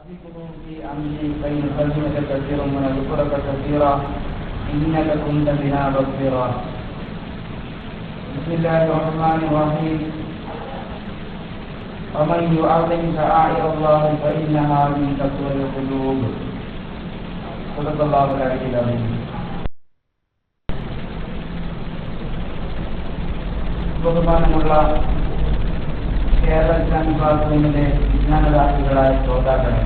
وأشركه في أمري كي نسبحك كثيرا ونذكرك كثيرا إنك كنت بنا بصيرا. بسم الله الرحمن الرحيم. ومن يعظم شعائر الله فإنها من تقوى القلوب. صدق الله العلي العظيم. ബഹുമാനമുള്ള കേരള ഇസ്ലാമിക് ക്ലാസ്റൂമിലെ വിജ്ഞാനദാസികളായ ശ്രോതാക്കളെ,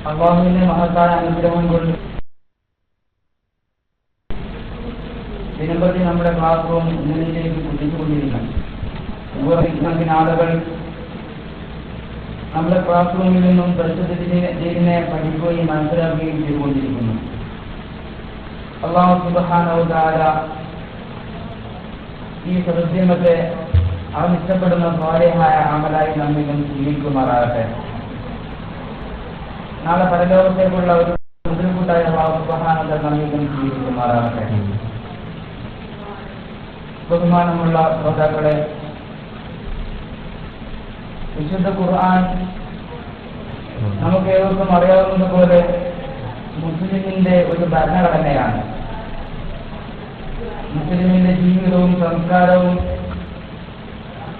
അല്ലാഹുവിന്റെ മഹത്തായ അനുഗ്രഹം കൊണ്ട് ദിനംപ്രതി നമ്മുടെ ക്ലാസ് റൂം ഉന്നതിയിലേക്ക് കുതിച്ചുകൊണ്ടിരിക്കണം. നൂറുകണക്കിന് ആളുകൾ നമ്മുടെ ക്ലാസ് റൂമിൽ നിന്നും പരിശുദ്ധനെ പഠിക്കുകയും മനസ്സിലാക്കുകയും ചെയ്തുകൊണ്ടിരിക്കുന്നു. അല്ലാഹു സുബ്ഹാനഹു വ തആല ഈ സദസ്യമത്തെ അവൻ ഇഷ്ടപ്പെടുന്ന സ്വാലിഹായ അമലായി നമ്മിലും സ്വീകരിക്കുമാറാകട്ടെ. നാളെ പരലോകത്തേക്കുള്ള ഒരു മുതൽക്കൂട്ടായ അല്ലാഹു സുബ്ഹാനഹു വ തആല നമ്മിലും സ്വീകരിക്കുമാറാകട്ടെ. ബഹുമാനമുള്ള ശ്രോതാക്കളെ, വിശുദ്ധ ഖുർആൻ നമുക്ക് ഏവർക്കും അറിയാവുന്നതുപോലെ മുസ്ലിമിന്റെ ഒരു ഭരണഘടനയാണ്. മുസ്ലിമിന്റെ ജീവിതവും സംസ്കാരവും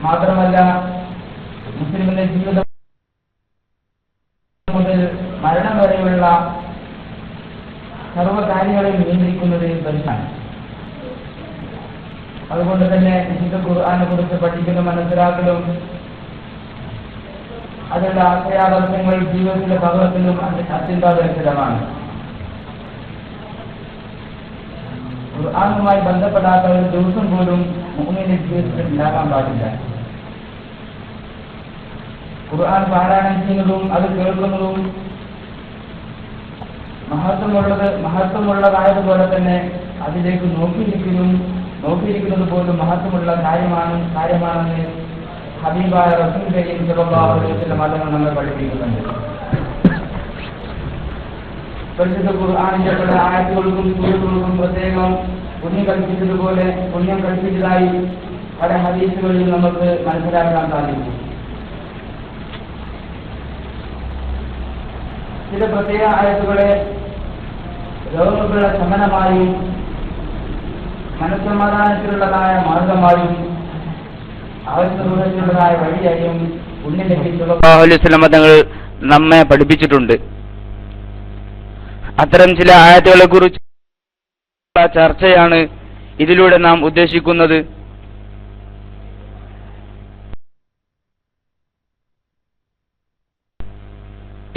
മാത്രമല്ല, മുസ്ലിമിന്റെ ജീവിതം മുതൽ മരണം വരെയുള്ള സർവ്വകാര്യങ്ങളെയും നിയന്ത്രിക്കുന്നത് പരിശാണ്. അതുകൊണ്ട് തന്നെ വിശുദ്ധ ഖുർആനെ കുറിച്ച് പഠിക്കലും മനസ്സിലാക്കലും അതിലുള്ള ആശയാദർശങ്ങൾ ജീവിതത്തിലെ പകർത്തലും അത്യന്താപേക്ഷിതമാണ്. ഖുർആനുമായി ബന്ധപ്പെടാത്ത ഒരു ദിവസം പോലും മുഅ്മിന്റെ ജീവിതത്തിൽ ഉണ്ടാകാൻ പാടില്ല. ഖുർആൻ പാരായണം ചെയ്യുന്നതും അത് കേൾക്കുന്നതും മഹത്വമുള്ളതായതുപോലെ തന്നെ അതിലേക്ക് നോക്കിയിരിക്കുന്നത് പോലും മഹത്വമുള്ള കാര്യമാണെന്ന് ഹബീബായ റസൂൽ കരീം സല്ലല്ലാഹു അലൈഹി വസല്ലം മതങ്ങൾ നമ്മെ പഠിപ്പിക്കുന്നുണ്ട്. പരിശുദ്ധ ഖുർആനിന്റെ പല ആയത്തുകൾക്കും സൂറത്തുകൾക്കും പ്രത്യേകം പുണ്യം കൽപ്പിച്ചതായി പല ഹദീസുകളിൽ നമുക്ക് മനസ്സിലാക്കാൻ സാധിക്കും. ചില പ്രത്യേക ആയത്തുകളെ രോഗങ്ങളുടെ ശമനമായും മനസ്സമാധാനത്തിലുള്ളതായ മാർഗമായും ആവശ്യമുള്ളതായ വഴിയായും പുണ്യം ലഭിച്ചുള്ള മതങ്ങൾ നമ്മെ പഠിപ്പിച്ചിട്ടുണ്ട്. അത്തരം ചില ആയത്തുകളെ കുറിച്ചുള്ള ചർച്ചയാണ് ഇതിലൂടെ നാം ഉദ്ദേശിക്കുന്നത്.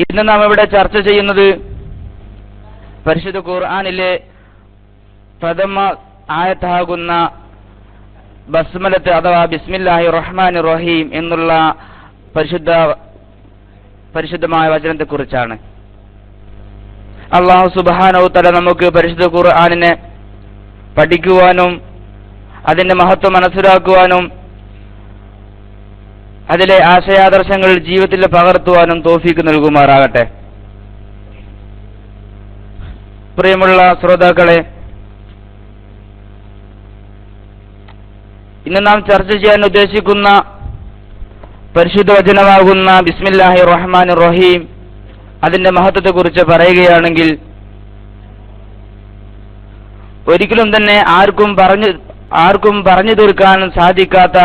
ഇന്ന് നാം ഇവിടെ ചർച്ച ചെയ്യുന്നത് പരിശുദ്ധ ഖുർആനിലെ പ്രഥമ ആയത്താകുന്ന ബസ്മലത്ത് അഥവാ ബിസ്മില്ലാഹിർ റഹ്മാനിർ റഹീം എന്നുള്ള പരിശുദ്ധമായ വചനത്തെ കുറിച്ചാണ്. അല്ലാഹു സുബ്ഹാനഹു വ തആല നമുക്ക് പരിശുദ്ധ ഖുർആനിനെ പഠിക്കുവാനും അതിന്റെ മഹത്വം മനസ്സിലാക്കുവാനും അതിലെ ആശയാദർശങ്ങൾ ജീവിതത്തിൽ പകർത്തുവാനും തൗഫീഖ് നൽകുമാറാകട്ടെ. പ്രിയമുള്ള ശ്രോതാക്കളെ, ഇന്ന് നാം ചർച്ച ചെയ്യാൻ ഉദ്ദേശിക്കുന്ന പരിശുദ്ധ വചനമാകുന്ന ബിസ്മില്ലാഹിർ റഹ്മാനിർ റഹീം അതിന്റെ മഹത്വത്തെക്കുറിച്ച് പറയുകയാണെങ്കിൽ ഒരിക്കലും തന്നെ ആർക്കും പറഞ്ഞു തീർക്കാൻ സാധിക്കാത്ത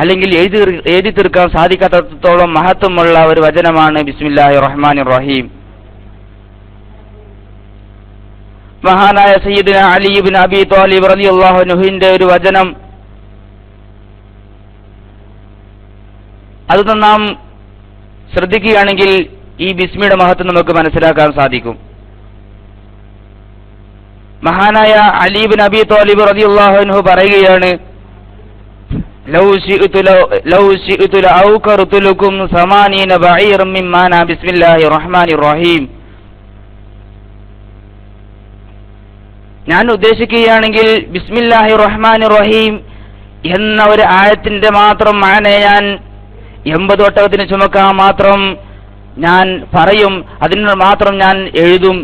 അല്ലെങ്കിൽ എഴുതി തീർക്കാൻ സാധിക്കാത്തത്തോളം മഹത്വമുള്ള ഒരു വചനമാണ് ബിസ്മില്ലാഹിർ റഹ്മാനിർ റഹീം. മഹാനായ സയ്യിദുന അലി ഇബ്നു അബി ത്വാലിബ് റളിയല്ലാഹു അൻഹുവിന്റെ ഒരു വചനം, അത് നാം ശ്രദ്ധിക്കുകയാണെങ്കിൽ ഈ ബിസ്മിയുടെ മഹത്വം നമുക്ക് മനസ്സിലാക്കാൻ സാധിക്കും. മഹാനായ അലി ഇബ്നു അബി ത്വാലിബ് റളിയല്ലാഹു അൻഹു പറയുകയാണ്, ലൗ ശിഅ്തു ലഔകറതു ലക്കും 80 ബഈറൻ മിമ്മാന ബിസ്മില്ലാഹിർ റഹ്മാനിർ റഹീം. ഞാൻ ഉദ്ദേശിക്കുകയാണെങ്കിൽ ബിസ്മില്ലാഹിർ റഹ്മാനിർ റഹീം എന്ന ഒരു ആയത്തിന്റെ മാത്രം മാനയെ ഞാൻ 80 ഒട്ടകത്തിന് ചുമക്കാൻ മാത്രം ഞാൻ പറയും, അതിന് മാത്രം ഞാൻ എഴുതും.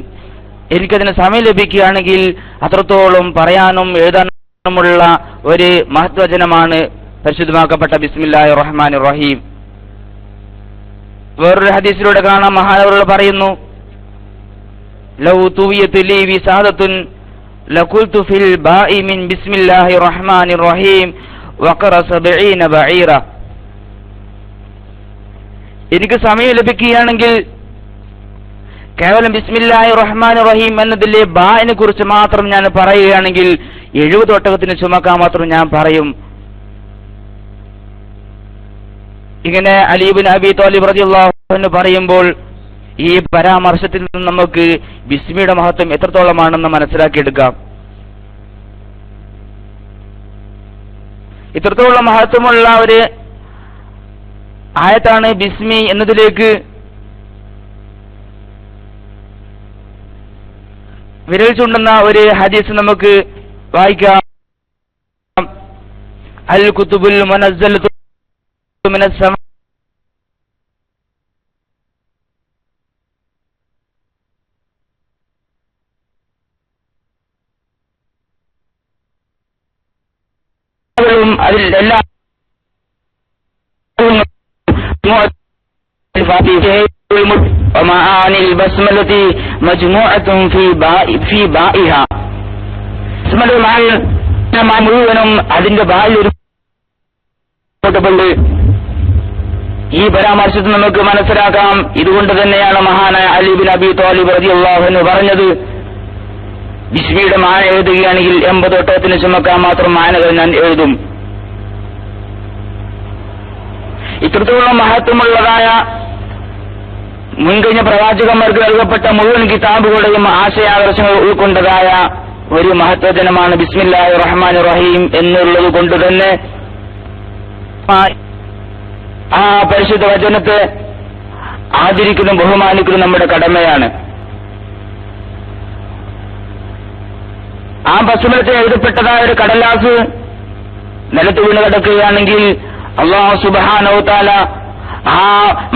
എനിക്കതിന് സമയം ലഭിക്കുകയാണെങ്കിൽ അത്രത്തോളം പറയാനും എഴുതാനുമുള്ള ഒരു മഹത്വചനമാണ് പരിശുദ്ധമാക്കപ്പെട്ട ബിസ്മില്ലാഹിർ റഹ്മാനിർ റഹീം. വേറൊരു ഹദീസിലൂടെ കാണാം, മഹാനവറുകൾ പറയുന്നു, ലൗ തുവിയതു ലീ വിസാദത്തുൻ ലഖുൽതു ഫിൽ ബാഇ മിൻ ബിസ്മില്ലാഹിർ റഹ്മാനിർ റഹീം വഖറ 70 ബഈറ. എനിക്ക് സമയം ലഭിക്കുകയാണെങ്കിൽ കേവലം ബിസ്മില്ലാഹിർ റഹ്മാനിർ റഹീം എന്നതിലെ ബാഇനെ കുറിച്ച് മാത്രം ഞാൻ പറയുകയാണെങ്കിൽ 70 ഒട്ടകത്തിന് ചുമക്കാൻ മാത്രം ഞാൻ പറയും. ഇങ്ങനെ അലി ഇബ്നു അബീ ത്വാലിബ് റളിയല്ലാഹു അൻഹു പറയുമ്പോൾ ഈ പരാമർശത്തിൽ നിന്ന് നമുക്ക് ബിസ്മിയുടെ മഹത്വം എത്രത്തോളമാണെന്ന് മനസ്സിലാക്കിയെടുക്കാം. ഇത്രത്തോളം മഹത്വമുള്ള ഒരു ആയത്താണ് ബിസ്മി എന്നതിലേക്ക് വിരൽ ചൂണ്ടുന്ന ഒരു ഹദീസ് നമുക്ക് വായിക്കാം. അൽ കുതുബുൽ മുനസ്സലതു മിനസ് സമാ അതിൽ എല്ലാ വമാനിൽ ബസ്മലതി മജ്മുഅത്തുൻ ഫീ ബാഇഹാ. മുഴുവനും അതിന്റെ ബായിൽ ഒരു ഈ പരാമർശത്തിൽ നമുക്ക് മനസ്സിലാക്കാം. ഇതുകൊണ്ട് തന്നെയാണ് മഹാനായ അലി ഇബ്നു അബീ ത്വാലിബ് റളിയല്ലാഹു അൻഹു പറഞ്ഞത്, ബിസ്മിയുടെ മാന എഴുതുകയാണെങ്കിൽ 80 ഒട്ടകത്തിന് ചുമക്കാൻ മാത്രം മാനകൾ ഞാൻ എഴുതും. ഇത്രത്തോളം മഹത്വമുള്ളതായ മുൻകഴിഞ്ഞ പ്രവാചകന്മാർക്ക് നൽകപ്പെട്ട മുഴുവൻ കിതാബുകളുടെയും ആശയാദർശങ്ങൾ ഉൾക്കൊണ്ടതായ ഒരു മഹത്വജനമാണ് ബിസ്മില്ലാഹിർ റഹ്മാനിർ റഹീം എന്നുള്ളത് കൊണ്ട് തന്നെ ആ പരിശുദ്ധ വചനത്തെ ആദരിക്കുന്നതും ബഹുമാനിക്കുന്നതും നമ്മുടെ കടമയാണ്. ആ ബസ്മലത്തിൽ എഴുതപ്പെട്ടതായ ഒരു കടലാസ് നിലത്ത് വീണ് കിടക്കുകയാണെങ്കിൽ അല്ലാഹു സുബ്ഹാനഹു വ തആല ആ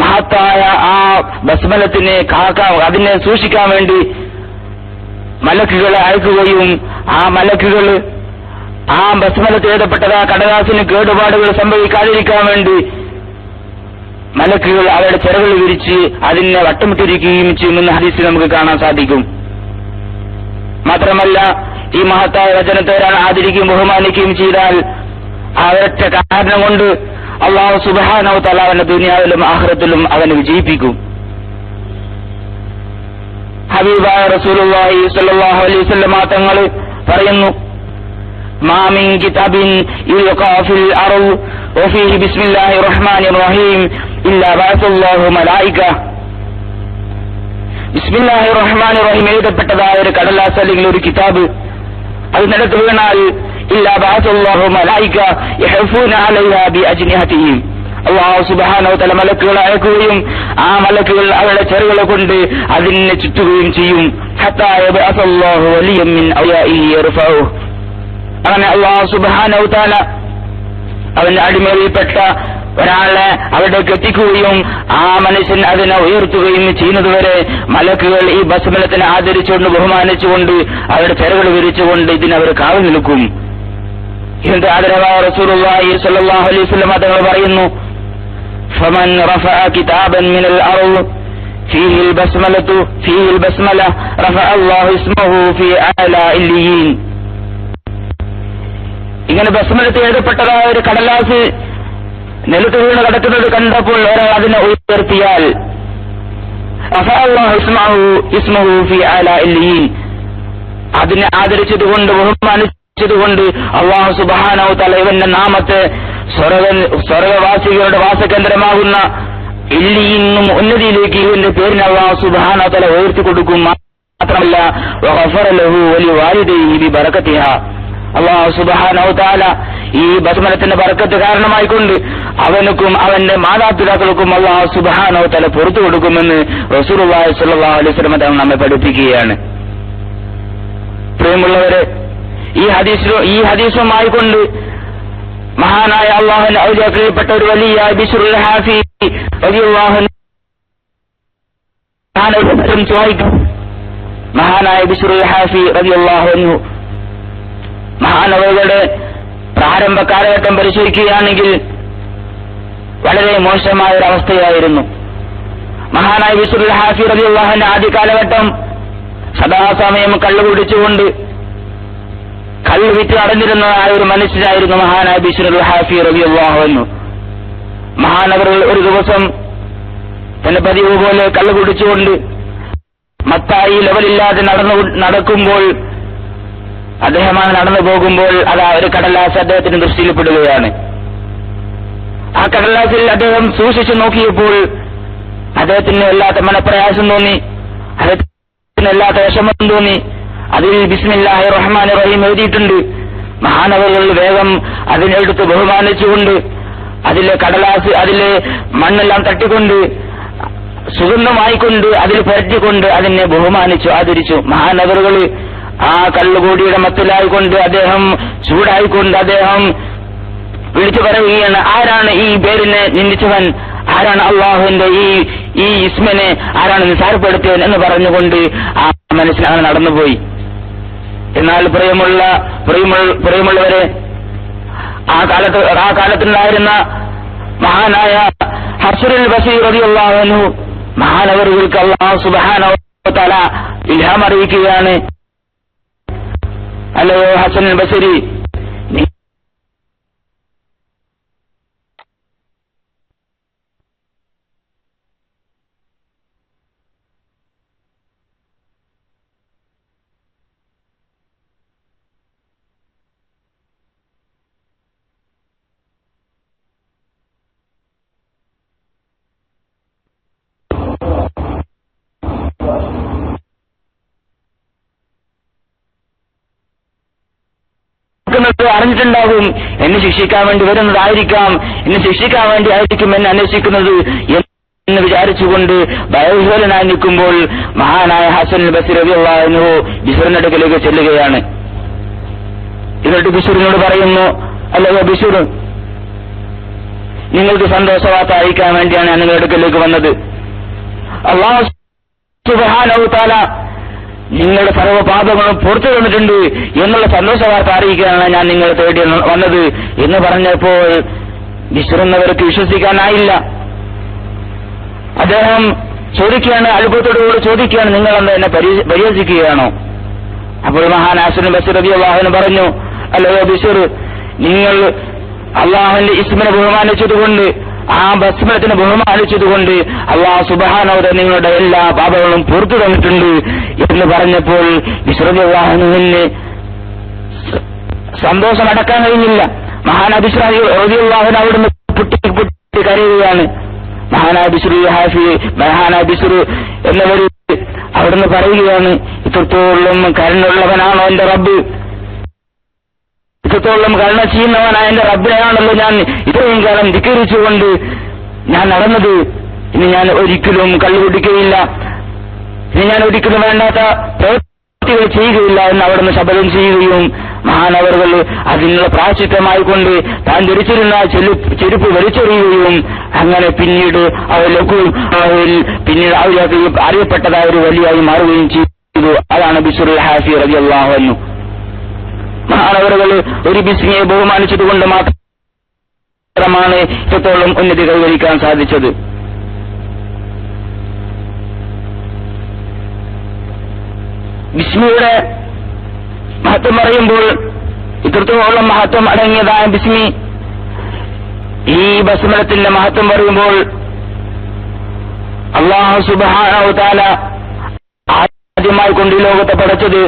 മഹത്തായ ആ ബസ്മലത്തിനെ അതിനെ സൂക്ഷിക്കാൻ വേണ്ടി മലക്കുകളെ അയക്കുകയും ആ മലക്കുകൾ ആ ബസ്മലത്തിൽ എഴുതപ്പെട്ടതായ കടലാസിന് കേടുപാടുകൾ സംഭവിക്കാതിരിക്കാൻ വേണ്ടി മലക്കുകൾ അവരുടെ ചിറകുകൾ വിരിച്ച് അതിനെ വട്ടമിട്ടിരിക്കുകയും ചെയ്യുമെന്ന് ഹദീസിൽ നമുക്ക് കാണാൻ സാധിക്കും. മാത്രമല്ല ഈ മഹത്തായ വചനത്തെ ഒരാൾ ആദരിക്കുകയും ബഹുമാനിക്കുകയും ചെയ്താൽ ആ ഒരൊറ്റ കാരണം കൊണ്ട് അല്ലാഹു സുബ്ഹാനഹു വ തആല അവനെ ദുനിയാവിലും ആഖിറത്തിലും അവനെ വിജയിപ്പിക്കും. ഹബീബായ റസൂലുള്ളാഹി സ്വല്ലല്ലാഹു അലൈഹി വസല്ലം തങ്ങൾ പറയുന്നു, മാ മിൻ കിതാബിൻ യുൽഖാ ഫിൽ അർദ് വഫീഹി ബിസ്മില്ലാഹിർ റഹ്മാനിർ റഹീം ഇല്ലാ ബഅസല്ലാഹു മലായിക. ബിസ്മില്ലാഹിർ റഹ്മാനിർ റഹീം എഴുതപ്പെട്ടതായ ഒരു കടലാസ് അല്ലെങ്കിൽ ഒരു കിതാബ് അത് നിലത്ത് വീണാൽ ഇല്ലാ ബഅസല്ലാഹു മലായിക യഹഫൂന അലൈഹാ ബിഅജ്നിഹതിഹിം. അല്ലാഹു സുബ്ഹാനഹു വ തആല മലക്കുകളെ അയക്കുകയും ആ മലക്കുകൾ അവരുടെ ചെറുകളെ കൊണ്ട് അതിനെ ചുറ്റുകയും ചെയ്യും. ഹത്താ യബഅസല്ലാഹു വലിയ്യൻ മിൻ ഔലിയാഇഹി യർഫഉ. അങ്ങനെ അല്ലാഹു സുബ്ഹാനഹു വ തആല അവന്റെ അടിമയിൽപ്പെട്ട ഒരാളെ അവിടേക്ക് എത്തിക്കുകയും ആ മനുഷ്യൻ അതിനെ ഉയർത്തുകയും ചെയ്യുന്നതുവരെ മലക്കുകൾ ഈ ബസ്മലത്തിനെ ആദരിച്ചുകൊണ്ട് ബഹുമാനിച്ചുകൊണ്ട് അവരുടെ ചെറുകൾ വിരിച്ചുകൊണ്ട് ഇതിനവർ കാവൽ നിൽക്കും. ഇതിന്റെ ആദരവായ റസൂലുള്ളാഹി സ്വല്ലല്ലാഹു അലൈഹി വസല്ലം തങ്ങൾ പറയുന്നു, ഫമൻ റഫഅ കിതാബൻ മിനൽ അർദ് ഫീഹി അൽ ബസ്മല റഫഅ അല്ലാഹു ഇസ്മഹു ഫീ അഅലാ ഇല്ലിയീൻ. ഇങ്ങനെ ബസ്മലത്തിൽ എഴുതപ്പെട്ടതായ ഒരു കടലാസ് നിലത്ത് വീണ് കിടക്കുന്നത് കണ്ടപ്പോൾ ഒരാൾ അതിനെ ഉയർത്തിയാൽ റഫഅ അല്ലാഹു ഇസ്മഹു ഫീ അഅലാ ഇല്ലിയീൻ, അതിനെ ആദരിച്ചതുകൊണ്ട് ബഹുമാനിച്ചതുകൊണ്ട് അല്ലാഹു സുബ്ഹാനഹു വ തആല ഇവന്റെ നാമത്തെ സ്വർഗവാസികളുടെ വാസകേന്ദ്രമാകുന്ന ഇല്ലിയീനും ഉന്നതിയിലേക്ക് ഇവന്റെ പേരിന് അല്ലാഹു സുബ്ഹാനഹു വ തആല ഉയർത്തി കൊടുക്കും. മാത്രമല്ല വഗഫറ ലഹു വലിവാലിദൈഹി ബിബറകതിഹാ. അല്ലാഹു സുബ്ഹാനഹു വ തആല ഈ ബസ്മലത്തിന്റെ ബർക്കത്ത് കാരണമായിക്കൊണ്ട് അവനുക്കും അവന്റെ മാതാപിതാക്കൾക്കും അല്ലാഹു സുബ്ഹാനഹു വ തആല പുറത്തു കൊടുക്കുമെന്ന് റസൂലുള്ളാഹി സ്വല്ലല്ലാഹു അലൈഹി വസല്ലം തങ്ങൾ നമ്മെ പഠിപ്പിക്കുകയാണ്. പ്രിയമുള്ളവരെ, ഈ ഹദീസുമായി കൊണ്ട് മഹാനായ അല്ലാഹുവിന്റെ ഔലിയാക്കളിൽപ്പെട്ട ഒരു വലിയ ബിശ്റുൽ ഹാഫി റളിയല്ലാഹു അൻഹു മഹാനായ ബിശ്റുൽ ഹാഫി റളിയല്ലാഹു അൻഹു മഹാനവരുടെ പ്രാരംഭ കാലഘട്ടം പരിശോധിക്കുകയാണെങ്കിൽ വളരെ മോശമായ ഒരു അവസ്ഥയായിരുന്നു. മഹാനായ ബിശ്റുൽ ഹാഫി റളിയല്ലാഹു അൻഹു ആദ്യ കാലഘട്ടം സദാസമയം കള്ളു കുടിച്ചുകൊണ്ട് കള്ളു വിറ്റ് നടന്നിരുന്നതായ ഒരു മനുഷ്യനായിരുന്നു മഹാനായ ബിശ്റുൽ ഹാഫി റളിയല്ലാഹു അൻഹു. മഹാനവറുകൾ ഒരു ദിവസം തന്റെ പതിവ് പോലെ കള്ളു കുടിച്ചുകൊണ്ട് മത്തായി ലെവലില്ലാതെ നടക്കുമ്പോൾ അദ്ദേഹമാണ് നടന്നു പോകുമ്പോൾ അതാ ഒരു കടലാസ് അദ്ദേഹത്തിന്റെ ദൃഷ്ടിയിൽപ്പെടുകയാണ്. ആ കടലാസിൽ അദ്ദേഹം സൂക്ഷിച്ചു നോക്കിയപ്പോൾ അദ്ദേഹത്തിന് വല്ലാത്ത മനപ്രയാസം തോന്നി, അദ്ദേഹത്തിന് വല്ലാത്ത വിഷമം തോന്നി. അതിൽ ബിസ്മില്ലാഹിർ റഹ്മാനിർ റഹീം എഴുതിയിട്ടുണ്ട്. മഹാനവറുകൾ വേഗം അതിനെടുത്ത് ബഹുമാനിച്ചുകൊണ്ട് അതിലെ കടലാസ് അതിലെ മണ്ണെല്ലാം തട്ടിക്കൊണ്ട് സുഗന്ധമായിക്കൊണ്ട് അതിൽ പുരട്ടിക്കൊണ്ട് അതിനെ ബഹുമാനിച്ചു ആദരിച്ചു. മഹാനവറുകൾ ആ കള്ളുകൂടിയുടെ മത്തിലായിക്കൊണ്ട് അദ്ദേഹം ചൂടായിക്കൊണ്ട് അദ്ദേഹം വിളിച്ചു പറയുകയാണ്, ആരാണ് ഈ പേരിനെ നിന്ദിച്ചവൻ, ആരാണ് അള്ളാഹുവിന്റെ ഈ ഇസ്മിനെ ആരാണ് നിസാരപ്പെടുത്തിയവൻ എന്ന് പറഞ്ഞുകൊണ്ട് ആ മനസ്സിലാണ് നടന്നുപോയി. എന്നാൽ പ്രിയമുള്ളവരെ, ആ കാലത്തുണ്ടായിരുന്ന മഹാനായ ഹസ്റുൽ ബസീർ റളിയല്ലാഹു അൻഹു മഹാനവറുകൾക്ക് അല്ലാഹു സുബ്ഹാനഹു വ തആല ഇൽഹാം അറിയിക്കുകയാണ്, അല്ലയോ ഹസനുൽ ബസരി, അറിഞ്ഞിട്ടുണ്ടാകും, എന്നെ ശിക്ഷിക്കാൻ വേണ്ടി വരുന്നതായിരിക്കാം, എന്നെ ശിക്ഷിക്കാൻ വേണ്ടി ആയിരിക്കും എന്നെ അന്വേഷിക്കുന്നത് എന്ന് വിചാരിച്ചുകൊണ്ട് ഭയവിഹ്വലനായി നിൽക്കുമ്പോൾ മഹാനായ ഹസൻ ബസീർ റളിയല്ലാഹു അൻഹു ബിശ്റിന്റെ അടുക്കലേക്ക് ചെല്ലുകയാണ്. എന്നിട്ട് ബിശ്റിനോട് പറയുന്നു, അല്ലയോ ബിശ്ർ, നിങ്ങൾക്ക് സന്തോഷവാർത്ത അറിയിക്കാൻ വേണ്ടിയാണ് ഞാൻ നിങ്ങളുടെ അടുക്കലേക്ക് വന്നത്. അല്ലാഹു സുബ്ഹാനഹു തആല നിങ്ങളുടെ സർവ്വ പാപങ്ങളും പുറത്തു തന്നിട്ടുണ്ട് എന്നുള്ള സന്തോഷവാർത്ത അറിയിക്കാനാണ് ഞാൻ നിങ്ങളെ തേടി വന്നത് എന്ന് പറഞ്ഞപ്പോൾ ബിശ്റുന്നവർക്ക് വിശ്വസിക്കാനായില്ല. അദ്ദേഹം ചോദിക്കുകയാണ്, അത്ഭുതത്തോടുകൂടി ചോദിക്കുകയാണ്, നിങ്ങളെന്ന് എന്നെ പരിഹസിക്കുകയാണോ? അപ്പോൾ മഹാൻ ഹസൻ ബസീർ റളിയല്ലാഹു അൻഹു പറഞ്ഞു, അല്ലയോ ബിശ്ർ, നിങ്ങൾ അള്ളാഹുവിന്റെ ഇസ്മിനെ ബഹുമാനിച്ചതുകൊണ്ട്, ആ ബസ്മലത്തിനെ ബഹുമാനിച്ചതുകൊണ്ട് അല്ലാഹു സുബ്ഹാനഹു വ തആല നിങ്ങളുടെ എല്ലാ പാപങ്ങളും പുറത്തു തന്നിട്ടുണ്ട് എന്ന് പറഞ്ഞപ്പോൾ ബിശ്ർ റളിയല്ലാഹു അൻഹുവിന് സന്തോഷം അടക്കാൻ കഴിഞ്ഞില്ല. മഹാനായ ബിശ്ർ റളിയല്ലാഹു അൻഹു അവിടുന്ന് പൊട്ടി കരയുകയാണ്. മഹാനായ ബിശ്റുൽ ഹാഫി, മഹാനായ ബിശ്ർ എന്നവർ അവിടുന്ന് പറയുകയാണ്, ഇത്രത്തോളം കരുണയുള്ളവനാണോ എന്റെ റബ്ബ്, ഇത്രത്തോളം കരുണ ചെയ്യുന്നവനായ എന്റെ റബ്ബിനെയാണല്ലോ ഞാൻ ഇത്രയും കാലം ധിക്കരിച്ചുകൊണ്ട് ഞാൻ നടന്നത്. ഇനി ഞാൻ ഒരിക്കലും കള്ളുകുടിക്കുകയില്ല, ഇനി ഞാൻ ഒരിക്കലും വേണ്ടാത്ത പ്രവൃത്തികൾ ചെയ്യുകയില്ല എന്ന് അവിടുന്ന് ശപഥം ചെയ്യുകയും മഹാനവറുകൾ അതിനുള്ള പ്രായശ്ചിത്തമായിക്കൊണ്ട് താൻ ധരിച്ചിരുന്ന ചെരുപ്പ് വലിച്ചെറിയുകയും അങ്ങനെ പിന്നീട് പിന്നീട് അറിയപ്പെട്ടതായ ഒരു വലിയായി മാറുകയും ചെയ്തു. അതാണ് ബിശ്റുൽ ഹാഫി റളിയല്ലാഹു അൻഹു. മഹാനവറുകൾ ഒരു ബിസ്മിയെ ബഹുമാനിച്ചതുകൊണ്ട് മാത്രമാണ് ഇത്രത്തോളം ഉന്നതി കൈവരിക്കാൻ സാധിച്ചത്. ബിസ്മിയുടെ മഹത്വം പറയുമ്പോൾ ഇത്രത്തോളം മഹത്വം അടങ്ങിയതായ ബിസ്മി, ഈ ബസ്മലത്തിന്റെ മഹത്വം പറയുമ്പോൾ അല്ലാഹു സുബ്ഹാനഹു വ തആല ആദ്യമായി കൊണ്ട് ഈ ലോകത്തെ പടച്ചത്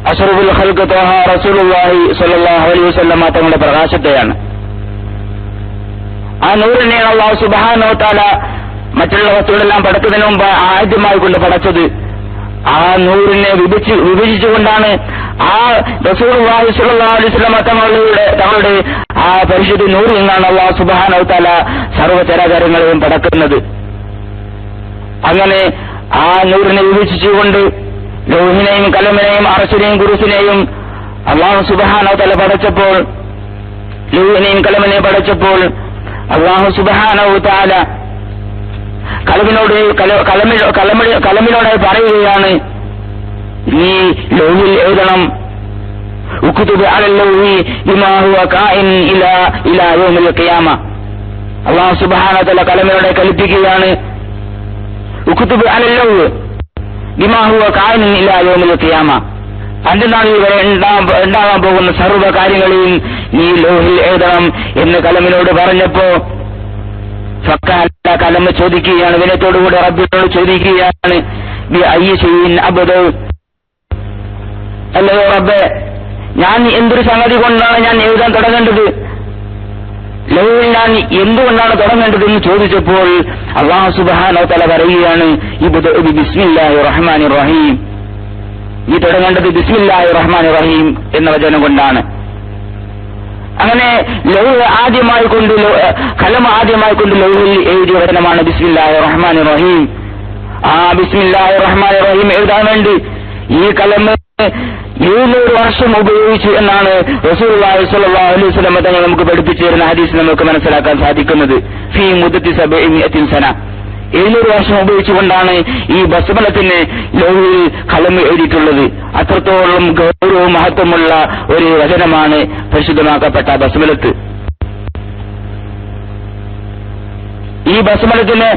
അഷ്റഫുൽ ഖൽഖ് ത്വഹ റസൂലുള്ളാഹി സ്വല്ലല്ലാഹു അലൈഹി വസല്ലം തങ്ങളുടെ പ്രകാശത്തെയാണ്. ആ നൂറിനെയാണ് അല്ലാഹു സുബ്ഹാനഹു വ തആല മറ്റുള്ള വസ്തുക്കളെല്ലാം പടക്കുന്നതിന് മുമ്പ് ആദ്യമായി കൊണ്ട് പടച്ചത്. ആ നൂറിനെ വിഭജിച്ചുകൊണ്ടാണ് ആ റസൂലുള്ളാഹി സ്വല്ലല്ലാഹു അലൈഹി വസല്ലം തങ്ങളുടെ ആ പരിശുദ്ധ നൂറിൽ നിന്നാണ് അല്ലാഹു സുബ്ഹാനഹു വ തആല സർവ്വചരാചരങ്ങളെയും പടക്കുന്നത്. അങ്ങനെ ആ നൂറിനെ വിഭജിച്ചുകൊണ്ട് ലൗഹിനെയും കലമിനെയും അർശിനെയും കുർസിനെയും അല്ലാഹു സുബ്ഹാനഹു വ തആല പടച്ചപ്പോൾ, ലൗഹിനെയും കലമിനെയും പടച്ചപ്പോൾ അല്ലാഹു സുബ്ഹാനഹു വ തആല കലമിനോടായി പറയുകയാണ്, നീ ലൗഹിൽ എഴുതണം, ഉക്തുബ് അലൽ ലൗഹി ബിമാ ഹുവ കായിൻ ഇലാ യൗമിൽ ഖിയാമ. അല്ലാഹു സുബ്ഹാനഹു വ തആല കലമിനോടെ കൽപ്പിക്കുകയാണ്, ഉക്തുബ് അലല്ലഹു ബിമാ ഹുവ കായിനുൻ ഇലാ യൗമിൽ ഖിയാമ. അന്ത്യനാളിൽ വരെ ഉണ്ടാവാൻ പോകുന്ന സർവ്വ കാര്യങ്ങളെയും നീ ലോഹിൽ എഴുതണം എന്ന് കലമിനോട് പറഞ്ഞപ്പോ ഫഖാല കലം ചോദിക്കുകയാണ്, വിനയത്തോടുകൂടി റബ്ബിനോട് ചോദിക്കുകയാണ്, ബി അയ്യി ശൈഇൻ അബ്ദു, അല്ലയോ റബ്ബേ, ഞാൻ എന്തൊരു സംഗതി കൊണ്ടാണ് ഞാൻ എഴുതാൻ തുടങ്ങേണ്ടത്, ലോഹിൽ ഞാൻ എന്തുകൊണ്ടാണ് തുടങ്ങേണ്ടതെന്ന് ചോദിച്ചപ്പോൾ അല്ലാഹു സുബ്ഹാനഹു വ തആല പറയുകയാണ്, ഇബ്ദു ബി ബിസ്മില്ലാഹിർ റഹ്മാനിർ റഹീം, ഈ തുടങ്ങേണ്ടത് ബിസ്മില്ലാഹിർ റഹ്മാനിർ റഹീം എന്ന വചനം കൊണ്ടാണ്. അങ്ങനെ ലൗഹ് ആദ്യമായി കൊണ്ട് കലം ആദ്യമായി കൊണ്ട് ലൗഹിൽ എഴുതിയ വചനമാണ് ബിസ്മില്ലാഹിർ റഹ്മാനിർ റഹീം. ആ ബിസ്മില്ലാഹിർ റഹ്മാനിർ റഹീം എഴുതാൻ വേണ്ടി ഈ കലം 700 വർഷം ഉപയോഗിച്ചു എന്നാണ് റസൂലുള്ളാഹി സ്വല്ലല്ലാഹു അലൈഹി വസല്ലം തങ്ങൾ നമുക്ക് പഠിപ്പിച്ചു തരുന്ന ഹദീസിൽ നമുക്ക് മനസ്സിലാക്കാൻ സാധിക്കുന്നത്. ഫീ മുദ്ദത്തി 700 സന, 700 വർഷം ഉപയോഗിച്ചുകൊണ്ടാണ് ഈ ബസ്മലത്തിന് ലൗഹിൽ കലം എഴുതിയിട്ടുള്ളത്. അത്രത്തോളം ഗൗരവവും മഹത്വമുള്ള ഒരു വചനമാണ് പരിശുദ്ധമാക്കപ്പെട്ട ബസ്മലത്ത്. ഈ ബസ്മലത്തിന്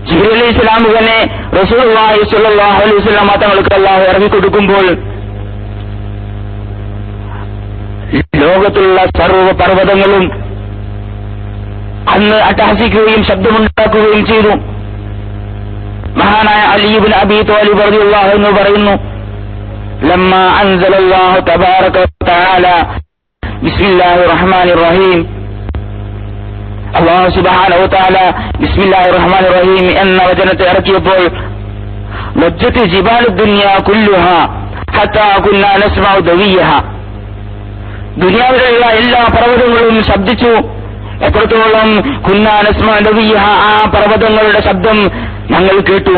ജിബ്രീൽ അലൈഹിസ്സലാം തന്നെ റസൂലുള്ളാഹി സ്വല്ലല്ലാഹു അലൈഹി വസല്ലം തങ്ങൾക്ക് അല്ലാഹു ഇറങ്ങി കൊടുക്കുമ്പോൾ ലോകത്തുള്ള സർവ്വ പർവ്വതങ്ങളും അന്ന് അട്ടഹസിക്കുകയും ശബ്ദമുണ്ടാക്കുകയും ചെയ്തു. മഹാനായ അലി ഇബ്നു അബീ ത്വാലിബ് റളിയല്ലാഹു അൻഹു പറയുന്നു, ലമ്മാ അൻസലല്ലാഹു തബാറക വതആല ബിസ്മില്ലാഹിർ റഹ്മാനിർ റഹീം, അല്ലാഹു സുബ്ഹാനഹു വതആല ബിസ്മില്ലാഹിർ റഹ്മാനിർ റഹീം എന്ന വചനത്തെ ഇറക്കിയപ്പോൾ വജ്ജത്ത് ജിബാലു ദുനിയ കുല്ലുഹാ ഹത്താ കുന്നാ നസ്മഉ ദവിയഹ, ദുനിയാവിലുള്ള എല്ലാ പർവ്വതങ്ങളും ശബ്ദിച്ചു. എത്രത്തോളം കുന്നാ നസ്മഉ ദവിയഹ, ആ പർവ്വതങ്ങളുടെ ശബ്ദം ഞങ്ങൾ കേട്ടു.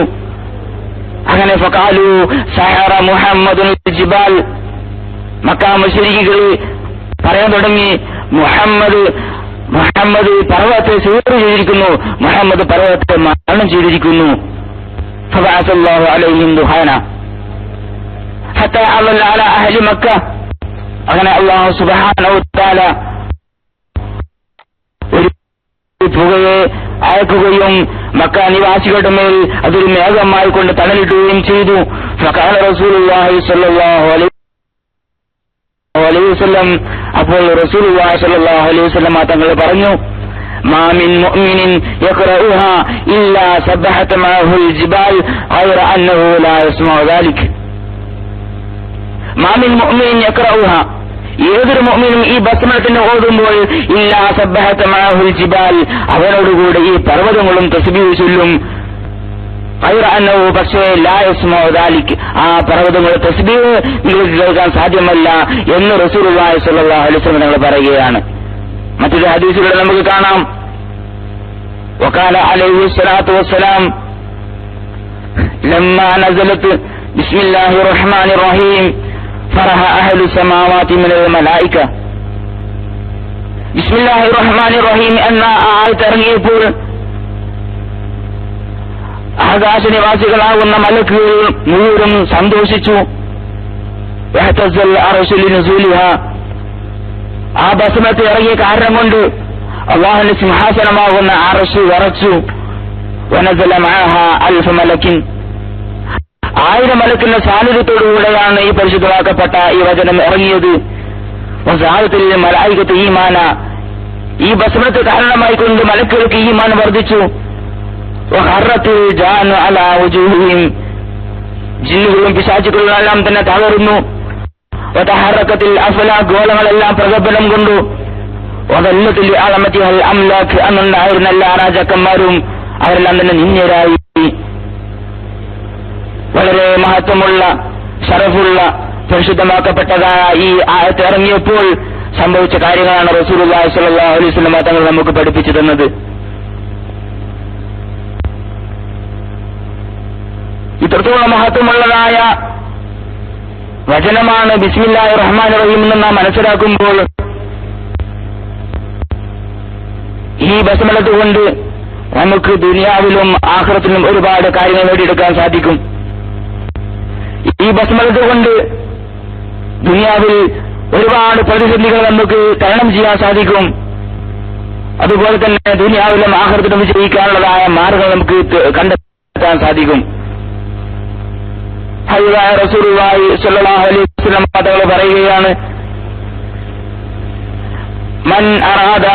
അങ്ങനെ ഫഖാലു സഹറ മുഹമ്മദുൽ ജിബാൽ, മക്ക മുശ്രിക്കുകൾ പറയാൻ തുടങ്ങി, മുഹമ്മദ് പർവ്വതത്തെ സിഹർ ചെയ്തിരിക്കുന്നു, മുഹമ്മദ് പർവ്വതത്തെ മരണം ചെയ്തിരിക്കുന്നു. ഫബഅസല്ലാഹു അലൈഹിം ദുഹാന ഹത്താ അളല അലാ അഹ്ലി മക്ക, അങ്ങനെ അല്ലാഹു സുബ്ഹാനഹു വ തആല ഒരു പുകയെ അയക്കുകയും മക്ക നിവാസികളുടെ മേൽ അതൊരു മേഘമായി കൊണ്ട് തണലിടുകയും ചെയ്തു. ഫഖാല റസൂലുള്ളാഹി സ്വല്ലല്ലാഹു അലൈഹി വസല്ലം, അപ്പോൾ റസൂലുള്ളാഹി സ്വല്ലല്ലാഹു അലൈഹി വസല്ലം തങ്ങൾ പറഞ്ഞു, മാ മിൻ മുഅ്മിനിൻ യഖറഉഹാ ഇല്ലാ സബ്ബഹത മഅഹുൽ ജിബാൽ ഗൈറ അന്നഹു ലാ യസ്മഉ ദാലിക. മാ മിൻ മുഅ്മിനിൻ യഖറഉഹാ, ഏതൊരു മുഅ്മിനും ഈ ബസ്മലത്തിന് ഓതുമ്പോൾ ഇല്ലാ സബ്ബഹത മഅഹുൽ ജിബാൽ, അവനോടുകൂടെ ഈ പർവ്വതങ്ങളും തസ്ബീഹ് ചൊല്ലും. ഗൈറ അന്നഹു, പക്ഷേ ലാ യസ്മഉ ദാലിക, ആ പർവ്വതങ്ങളുടെ തസ്ബീഹ് നിങ്ങൾക്ക് കേൾക്കാൻ സാധ്യമല്ല എന്ന് റസൂലുള്ളാഹി സ്വല്ലല്ലാഹു അലൈഹി വസല്ലം തങ്ങൾ പറയുകയാണ്. മറ്റൊരു ഹദീസിലൂടെ നമുക്ക് കാണാം, വഖാല അലൈഹി സ്വലാത്തു വസ്സലാം ലമ്മാ നസലത് ബിസ്മില്ലാഹിർ റഹ്മാനിർ റഹീം ഫറഹ അഹ്ലു സമാവാതി മിനൽ മലായിക. ബിസ്മില്ലാഹിർ റഹ്മാനിർ റഹീം എന്ന ആയത്ത് ഇറങ്ങിയപ്പോൾ ആകാശനിവാസികളാകുന്ന മലക്കുകൾ മുഴുവനും സന്തോഷിച്ചു. ആ ബസ്മലത്ത് ഇറങ്ങിയ കാരണം കൊണ്ട് അല്ലാഹുവിന്റെ സിംഹാസനമാകുന്ന അർശ് വിറച്ചു. വനസല മഅഹ അൽഫ മലക്കിൻ, 1000 മലക്കിന്റെ സാന്നിധ്യത്തോടുകൂടെയാണ് ഈ പരിശുദ്ധമാക്കപ്പെട്ട ഈ വചനം ഇറങ്ങിയത്. വസാഅത്തിൽ മലായികത്ത് ഈമാന, ഈ ബസ്മലത്ത് കാരണമായി കൊണ്ട് മലക്കുകൾക്ക് ഈമാൻ വർദ്ധിച്ചു. വഖറത്തിൽ ജാനു അലാ വജൂഹിഹിം, ജിന്നുകളും പിശാചുക്കളും എല്ലാം തന്നെ തകർന്നു. വതഹറക്കത്തിൽ അഫ്ലാഖ്, ഗോളങ്ങളെല്ലാം പ്രകമ്പനം കൊണ്ടു. വദല്ലത്തിൽ അളമതിഹൽ അംലാഖ്, അന്നുണ്ടായിരുന്ന എല്ലാ രാജാക്കന്മാരും അവരെല്ലാം തന്നെ നിന്ദ്യരായി. വളരെ മഹത്വമുള്ള ശറഫുള്ള പരിശുദ്ധമാക്കപ്പെട്ടതായ ഈ ആയത്ത് ഇറങ്ങിയപ്പോൾ സംഭവിച്ച കാര്യങ്ങളാണ് റസൂലുള്ളാഹി സ്വല്ലല്ലാഹു അലൈഹി വസല്ലം തങ്ങൾ നമുക്ക് പഠിപ്പിച്ചു തന്നത്. ഇത്രത്തോളം മഹത്വമുള്ളതായ വചനമാണ് ബിസ്മില്ലാഹിർ റഹ്മാനിർ റഹീം എന്ന് നാം മനസ്സിലാക്കുമ്പോൾ ഈ ബസ്മലത്ത് കൊണ്ട് നമുക്ക് ദുനിയാവിലും ആഖിറത്തിലും ഒരുപാട് കാര്യങ്ങൾ നേടിയെടുക്കാൻ സാധിക്കും. ഈ ബസ്മലത്ത് കൊണ്ട് ദുനിയാവിൽ ഒരുപാട് പ്രതിസന്ധികൾ നമുക്ക് തരണം ചെയ്യാൻ സാധിക്കും. അതുപോലെ തന്നെ ദുനിയാവിലും ആഖിറത്തിലും വിജയിക്കാനുള്ളതായ മാർഗങ്ങൾ നമുക്ക് കണ്ടെത്താൻ സാധിക്കും. ഹബീബായ റസൂലുള്ളാഹി സ്വല്ലല്ലാഹു അലൈഹി വസല്ലം തങ്ങൾ പറയുകയാണ്, മൻ അറാദ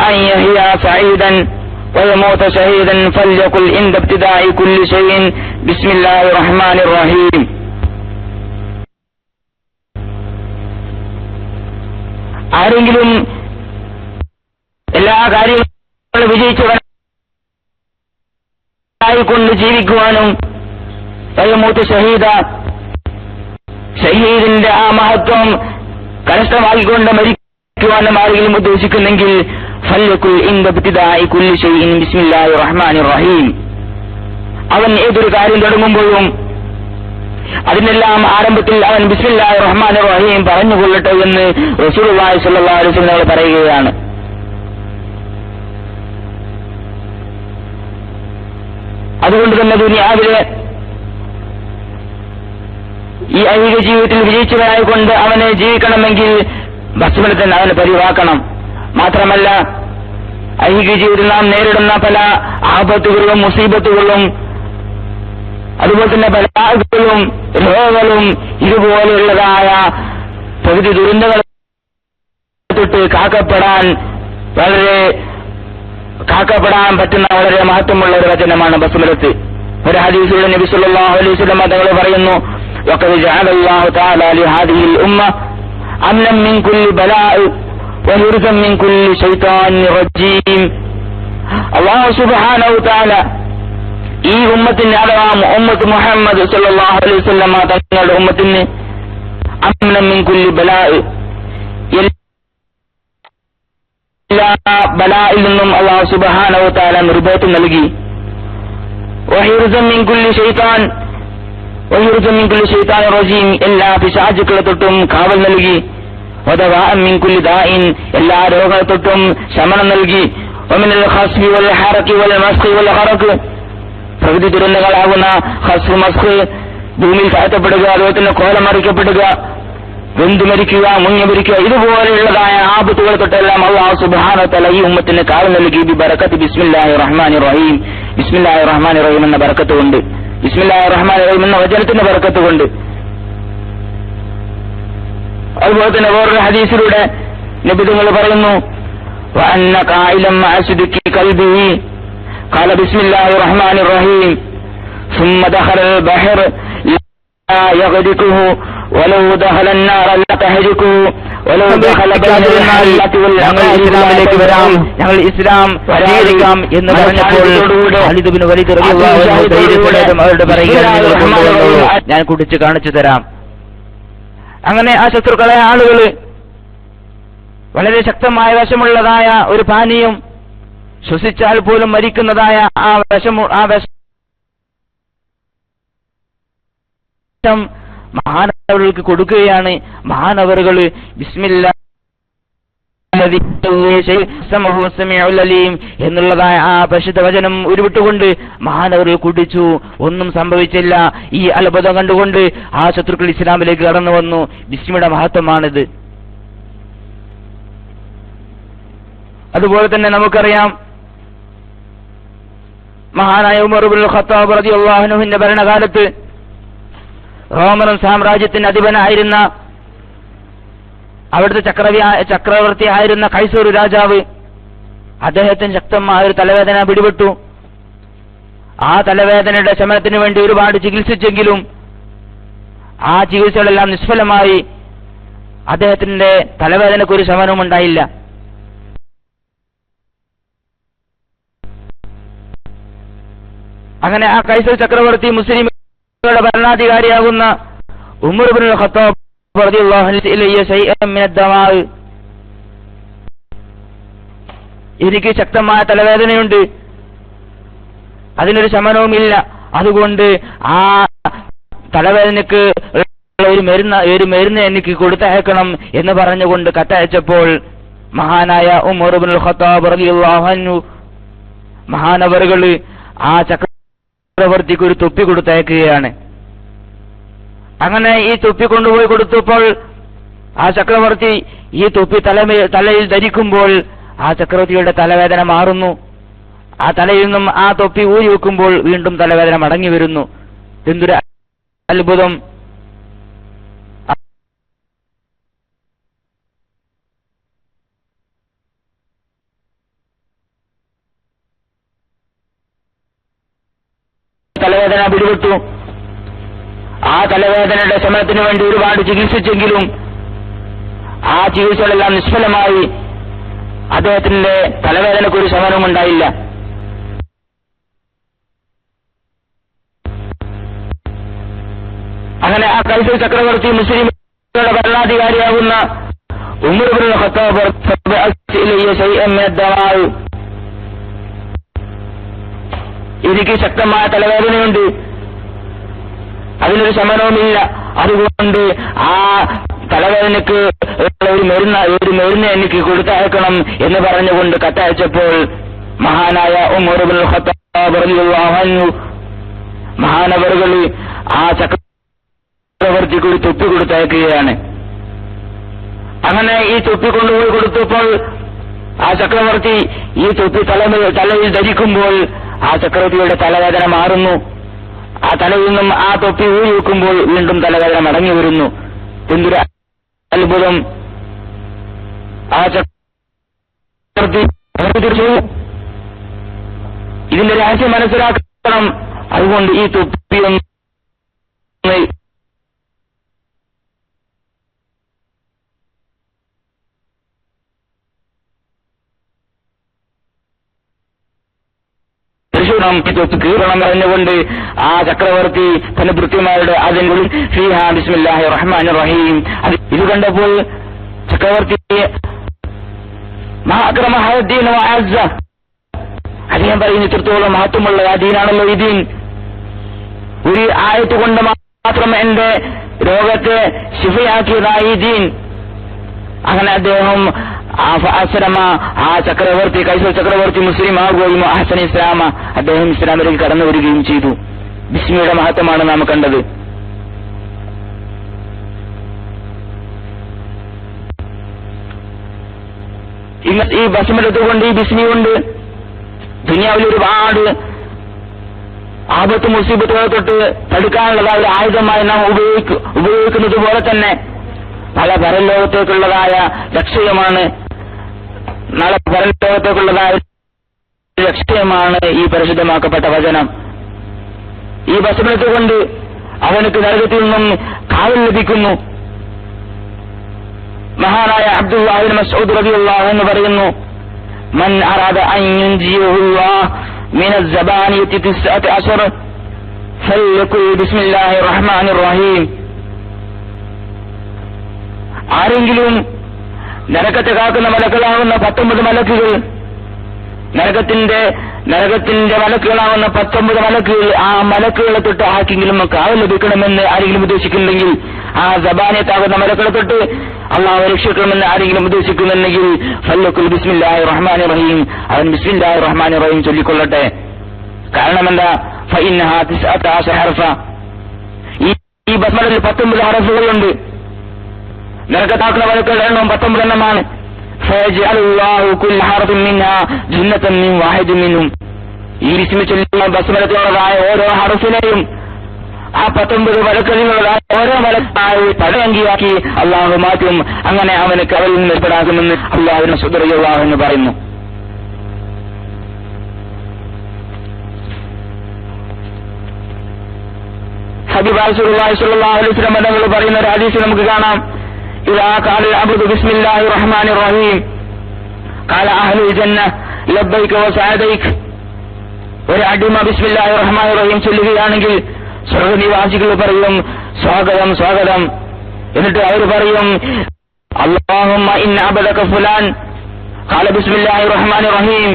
അൻ യഹ്യ സഈദൻ വയമൂത ശഹീദൻ ഫൽയഖുൽ ഇൻദ ഇബ്തിദാഇ കുല്ലി ശൈഇൻ ബിസ്മില്ലാഹിർ റഹ്മാനിർ റഹീം. ആരെങ്കിലും എല്ലാ കാര്യങ്ങളും വിജയിച്ചവനായിക്കൊണ്ട് ജീവിക്കുവാനും വയമൂത ഷഹീദിന്റെ ആ മഹത്വം കരസ്ഥമാക്കിക്കൊണ്ട് മരിക്കുവാനും ആരെങ്കിലും ഉദ്ദേശിക്കുന്നെങ്കിൽ ഫൽയഖുൽ ഇൻദ ഇബ്തിദാഇ കുല്ലി ശൈഇൻ ബിസ്മില്ലാഹിർ റഹ്മാനിർ റഹീം. അവൻ ഏതൊരു കാര്യം തുടങ്ങുമ്പോഴും അതിനെല്ലാം ആരംഭത്തിൽ അവൻ ബിസ്മില്ലാഹിർ റഹ്മാനിർ റഹീം പറഞ്ഞുകൊള്ളട്ടെ എന്ന് റസൂലുള്ളാഹി സ്വല്ലല്ലാഹു അലൈഹി വസല്ലം പറയുകയാണ്. അതുകൊണ്ട് തന്നെ ദുനിയാവിലെ ഈ ഐഹിക ജീവിതത്തിൽ വിജയിച്ചവനായിക്കൊണ്ട് അവനെ ജീവിക്കണമെങ്കിൽ ബസ്മലത്തിൽ അവന് പരിവാക്കണം. മാത്രമല്ല ഐഹിക ജീവിതത്തിൽ നാം നേരിടുന്ന പല ആപത്തുകളും മുസീബത്തുകളും അതുപോലെ തന്നെ ബലാകളും രോഗങ്ങളും ഇതുപോലെയുള്ളതായ പ്രകൃതി ദുരന്തങ്ങൾ തൊട്ട് കാക്കപ്പെടാൻ പറ്റുന്ന വളരെ മഹത്വമുള്ള ഒരു വചനമാണ് ബസ്മലത്ത്. ഒരു ഹദീസിലൂടെ നബി സല്ലല്ലാഹു അലൈഹി വസല്ലം തങ്ങൾ പറയുന്നു, വഖദ് ജഅലല്ലാഹു തആല ലിഹാദിഹിൽ ഉമ്മ അംനൻ മിൻ കുല്ലി ബലാഇ വഹിർസൻ മിൻ കുല്ലി ശൈത്താനിർ റജീം. അല്ലാഹു സുബ്ഹാനഹു തആല ഈ ഉമ്മത്തിന് അഥവാ ഉമ്മത്ത് മുഹമ്മദ് സല്ലല്ലാഹു അലൈഹി വസല്ലം തങ്ങളുടെ ഉമ്മത്തിന് അംനൻ മിൻ കുല്ലി ബലാഇ, എല്ലാ ബലായിൽ നിന്നും അല്ലാഹു സുബ്ഹാനഹു തആല നിർഭയത്വം നൽകി. വഹിർസൻ മിൻ കുല്ലി ശൈത്താനിർ റജീം, എല്ലാ പിശാചുക്കളെ തൊട്ടും കാവൽ നൽകി. വദവാഅൻ മിൻ കുല്ലി ദാഇൻ, എല്ലാ രോഗങ്ങളെ തൊട്ടും ശമനം നൽകി. വമിനൽ ഖസ്ബി വൽ ഹറഖി വൽ മസ്ഖി വൽ ഖറഖ്, പ്രകൃതി ദുരന്തങ്ങളാകുന്ന ഖസ്ബ് മസ്ഖ്, ഭൂമിയിൽ താഴ്ത്തപ്പെടുക, അതുപോലെ തന്നെ കോലമറിക്കപ്പെടുക, വെന്തു മരിക്കുക, മുങ്ങി മരിക്കുക, ഇതുപോലെയുള്ളതായ ആപത്തുകളെ തൊട്ടെല്ലാം അല്ലാഹു സുബ്ഹാനഹു തആല ഈ ഉമ്മത്തിന് കാവൽ നൽകി. ബിബറകത്തി ബിസ്മില്ലാഹിർ റഹ്മാനിർ റഹീം, ബിസ്മില്ലാഹിർ റഹ്മാനിർ റഹീം എന്ന ബറക്കത്ത് കൊണ്ട്, ബിസ്മില്ലാഹിർ റഹ്മാനിർ റഹീം എന്ന വചനത്തിന്റെ ബറക്കത്ത് കൊണ്ട്. അതുപോലെ തന്നെ വേറൊരു ഹദീസിലൂടെ നബി തങ്ങൾ പറയുന്നു, വഅന്ന ഖായിലൻ മഅ സിദ്ഖി ഖൽബിഹി ഖാല ബിസ്മില്ലാഹിർ റഹ്മാനിർ റഹീം ثم دخل البحر لا يغرقه ولو دخل النار لا تهلكه ولو دخل بلاد النار ഇസ്ലാമിലേക്ക് വരാം, ഞങ്ങൾ ഇസ്ലാം സ്വീകരിക്കാം എന്ന് പറഞ്ഞപ്പോൾ ഖാലിദ് ഇബ്നു വലീദ് റളിയല്ലാഹു അൻഹു ധൈര്യത്തോടെ അവരോട് പറയുകയാണ്, ഞാൻ കുടിച്ച് കാണിച്ചു തരാം. അങ്ങനെ ആ ശത്രുക്കളെ ആളുകൾ വളരെ ശക്തമായ വിഷമുള്ളതായ ഒരു പാനീയം ശ്വസിച്ചാൽ പോലും മരിക്കുന്നതായ ആ വിഷം മഹാനവറുകൾക്ക് കൊടുക്കുകയാണ്. മഹാനവറുകൾ എന്നുള്ളതായ ആ പരിശുദ്ധ വചനം ഉരുവിട്ടുകൊണ്ട് മഹാനവറുകൾ കുടിച്ചു. ഒന്നും സംഭവിച്ചില്ല. ഈ അത്ഭുതം കണ്ടുകൊണ്ട് ആ ശത്രുക്കൾ ഇസ്ലാമിലേക്ക് കടന്നു വന്നു. ബിസ്മിയുടെ മഹത്വമാണിത്. അതുപോലെ തന്നെ നമുക്കറിയാം, മഹാനായ ഉമർ ഇബ്നുൽ ഖത്താബ് റളിയല്ലാഹു അൻഹുവിന്റെ ഭരണകാലത്ത് റോമൻ സാമ്രാജ്യത്തിന്റെ അധിപനായിരുന്ന അവിടുത്തെ ചക്രവർത്തി ആയിരുന്ന കൈസർ രാജാവ്, അദ്ദേഹത്തിന് ശക്തമായ ഒരു തലവേദന പിടിപെട്ടു. ആ തലവേദനയുടെ ശമനത്തിന് വേണ്ടി ഒരുപാട് ചികിത്സിച്ചെങ്കിലും ആ ചികിത്സകളെല്ലാം നിഷ്ഫലമായി. അദ്ദേഹത്തിന്റെ തലവേദനയ്ക്ക് ഒരു ശമനവും ഉണ്ടായില്ല. അങ്ങനെ ആ കൈസർ ചക്രവർത്തി മുസ്ലിമുകളുടെ ഭരണാധികാരിയാകുന്ന ഉമർ ഇബ്നുൽ ഖത്താബ് റളിയല്ലാഹു അൻഹു ശൈഅൻ മിന ദമാ, എനിക്ക് ശക്തമായ തലവേദനയുണ്ട്, അതിനൊരു ശമനവുമില്ല, അതുകൊണ്ട് ആ തലവേദനയ്ക്ക് ഒരു മരുന്ന് എനിക്ക് കൊടുത്തയക്കണം എന്ന് പറഞ്ഞുകൊണ്ട് കത്തയച്ചപ്പോൾ മഹാനായ ഉമർ ഇബ്നുൽ ഖത്താബ് റളിയല്ലാഹു അൻഹു മഹാനവറുകൾ ആ ചക്രവർത്തിക്ക് ഒരു തൊപ്പി കൊടുത്തയക്കുകയാണ്. അങ്ങനെ ഈ തൊപ്പി കൊണ്ടുപോയി കൊടുത്തപ്പോൾ ആ ചക്രവർത്തി ഈ തൊപ്പി തലയിൽ ധരിക്കുമ്പോൾ ആ ചക്രവർത്തിയുടെ തലവേദന മാറുന്നു. ആ തലയിൽ നിന്നും ആ തൊപ്പി ഊരി വെക്കുമ്പോൾ വീണ്ടും തലവേദന മടങ്ങി വരുന്നു. എന്തൊരു അത്ഭുതം! തലവേദന പിടിപെട്ടു. ആ തലവേദനയുടെ ശമനത്തിന് വേണ്ടി ഒരുപാട് ചികിത്സിച്ചെങ്കിലും ആ ചികിത്സകളെല്ലാം നിഷ്ഫലമായി. അദ്ദേഹത്തിന്റെ തലവേദനയ്ക്ക് ഒരു ശമനവും ഉണ്ടായില്ല. അങ്ങനെ ആ കൈസർ ചക്രവർത്തി മുസ്ലിമുകളുടെ ഭരണാധികാരിയാകുന്ന ഉമർ ഇബ്നുൽ ഖത്താബ് എനിക്ക് ശക്തമായ തലവേദനയുണ്ട്, അതിനൊരു ശമനവുമില്ല, അതുകൊണ്ട് ആ തലവേദനയ്ക്ക് ഒരു മരുന്ന് എനിക്ക് കൊടുത്തയക്കണം എന്ന് പറഞ്ഞുകൊണ്ട് കത്തയച്ചപ്പോൾ മഹാനായ ഉമർ ഇബ്നുൽ ഖത്താബ് റളിയല്ലാഹു അൻഹു മഹാനവറുകൾ ആ ചക്രവർത്തിക്ക് ഒരു തൊപ്പി കൊടുത്തയക്കുകയാണ്. അങ്ങനെ ഈ തൊപ്പി കൊണ്ടുപോയി കൊടുത്തപ്പോൾ ആ ചക്രവർത്തി ഈ തൊപ്പി തലയിൽ ധരിക്കുമ്പോൾ ആ ചക്രവർത്തിയുടെ തലവേദന മാറുന്നു. ആ തലയിൽ നിന്നും ആ തൊപ്പി ഊരി വെക്കുമ്പോൾ വീണ്ടും തലവേദന മടങ്ങി വരുന്നു. എന്തൊരു അത്ഭുതം! ആ ചക്രവർത്തി ഇതിന്റെ രഹസ്യം മനസ്സിലാക്കണം. അതുകൊണ്ട് ഈ തൊപ്പിയൊന്ന് കീറണം പറഞ്ഞുകൊണ്ട് ആ ചക്രവർത്തി തന്റെ ഭൃത്യന്മാരുടെ അതിനുള്ളിൽ ഫീഹാ ബിസ്മില്ലാഹിർ റഹ്മാനിർ റഹീം ഇത് കണ്ടപ്പോൾ ചക്രവർത്തി അദ്ദേഹം പറയുന്നു, ഇത്രത്തോളം മഹത്വമുള്ള ആ ദീനാണല്ലോ ഈ ദീൻ. ഒരു ആയത്ത് കൊണ്ട് മാത്രം എന്റെ രോഗത്തെ ശിഫയാക്കിയതായി ഈ ദീൻ. അങ്ങനെ അദ്ദേഹം ആ ചക്രവർത്തി കൈസർ ചക്രവർത്തി മുസ്ലിം ആകുകയും അഹ്സന ഇസ്ലാമ അദ്ദേഹം ഇസ്ലാമിലേക്ക് കടന്നു വരികയും ചെയ്തു. ബിസ്മിയുടെ മഹത്വമാണ് നാം കണ്ടത്. ഈ ബസ്മെടുത്തുകൊണ്ട് ഈ ബിസ്മി കൊണ്ട് ദുനിയാവിൽ ഒരുപാട് ആപത്ത് മുസീബത്തുകളെ തൊട്ട് തടുക്കാനുള്ളതായ ഒരു ആയുധമായി നാം ഉപയോഗിക്കുന്നത് പോലെ തന്നെ പല പരലോകത്തേക്കുള്ളതായ രക്ഷയുമാണ്. നാളെ പരലോകത്തേക്കുള്ളതായ രക്ഷയുമാണ് ഈ പരിശുദ്ധമാക്കപ്പെട്ട വചനം. ഈ ബസ്മത്ത് കൊണ്ട് അവനക്ക് നരകത്തിൽ നിന്നും കാവൽ ലഭിക്കുന്നു. മഹാനായ അബ്ദുല്ലാഹ് ഇബ്നു മസ്ഊദ് റളിയല്ലാഹു അൻഹു പറയുന്നു, മൻ അറാദ അൻ യുൻജിയഹുല്ലാഹ് മിനൽ സബാനിയത്തി 19 ഫൽയഖുൽ ബിസ്മില്ലാഹിർ റഹ്മാനിർ റഹീം. ആരെങ്കിലും നരകത്തെ കാക്കുന്ന മലക്കുകളാകുന്ന 19 മലക്കുകൾ, നരകത്തിന്റെ മലക്കുകളാകുന്ന 19 മലക്കുകൾ, ആ മലക്കുകളെ തൊട്ട് ആർക്കെങ്കിലും കാവൽ ലഭിക്കണമെന്ന് ആരെങ്കിലും ഉദ്ദേശിക്കുന്നെങ്കിൽ, ആ സബാനിയത്താകുന്ന മലക്കുകളെ തൊട്ട് അള്ളാഹു രക്ഷിക്കണമെന്ന് ആരെങ്കിലും ഉദ്ദേശിക്കുന്നുണ്ടെങ്കിൽ ഫല്ലഖുൽ ബിസ്മില്ലാഹിർ റഹ്മാനിർ റഹീം, അവൻ ബിസ്മില്ലാഹിർ റഹ്മാനിർ റഹീം ചൊല്ലിക്കൊള്ളട്ടെ. കാരണം എന്താ? ഫഇന്നഹാ 19 ഹർഫ. ഈ ബസ്മലയിൽ 19 ഹർഫുകളുണ്ട്. നരകത്താക്കുന്ന മലക്കുകളുടെ എണ്ണം 19 എണ്ണമാണ്. ഫയജ്അലുല്ലാഹു കുല്ല ഹർഫിൻ മിൻഹാ ജന്നതൻ മിൻ വാഹിദിൻ മിൻഹും. ഈ ബിസ്മി ചൊല്ലുന്ന ബസ്മലത്തിലുള്ളതായ ഓരോ ഹർഫിനെയും ആ 19 മലക്കുകളിലുള്ളതായ ഓരോ മലക്കായി പടയങ്കിയാക്കി അള്ളാഹു മാറ്റും. അങ്ങനെ അവന് കവലിൽ നിന്ന് ഏർപ്പെടാകുമെന്ന് അള്ളാഹുവിനെ സുദറിയല്ലാഹു എന്ന് പറയുന്നു. ഹബീബ് റസൂലുള്ളാഹി സ്വല്ലല്ലാഹു അലൈഹി വസല്ലം തങ്ങൾ പറയുന്ന ഒരു ഹദീസ് നമുക്ക് കാണാം. ഇദാ ഖാല അബ്ദു ബിസ്മില്ലാഹിർ റഹ്മാനിർ റഹീം ഖാല അഹ്ലുൽ ജന്ന ലബ്ബൈക വസഅദൈക. ഒരു അടിമ ബിസ്മില്ലാഹിർ റഹ്മാനിർ റഹീം ചൊല്ലുകയാണെങ്കിൽ സ്വർഗ്ഗനിവാസികൾ പറയും സ്വാഗതം സ്വാഗതം. എന്നിട്ട് അവർ പറയും അല്ലാഹുമ്മ ഇന്ന അബ്ദക ഫുലാൻ ഖാല ബിസ്മില്ലാഹിർ റഹ്മാനിർ റഹീം.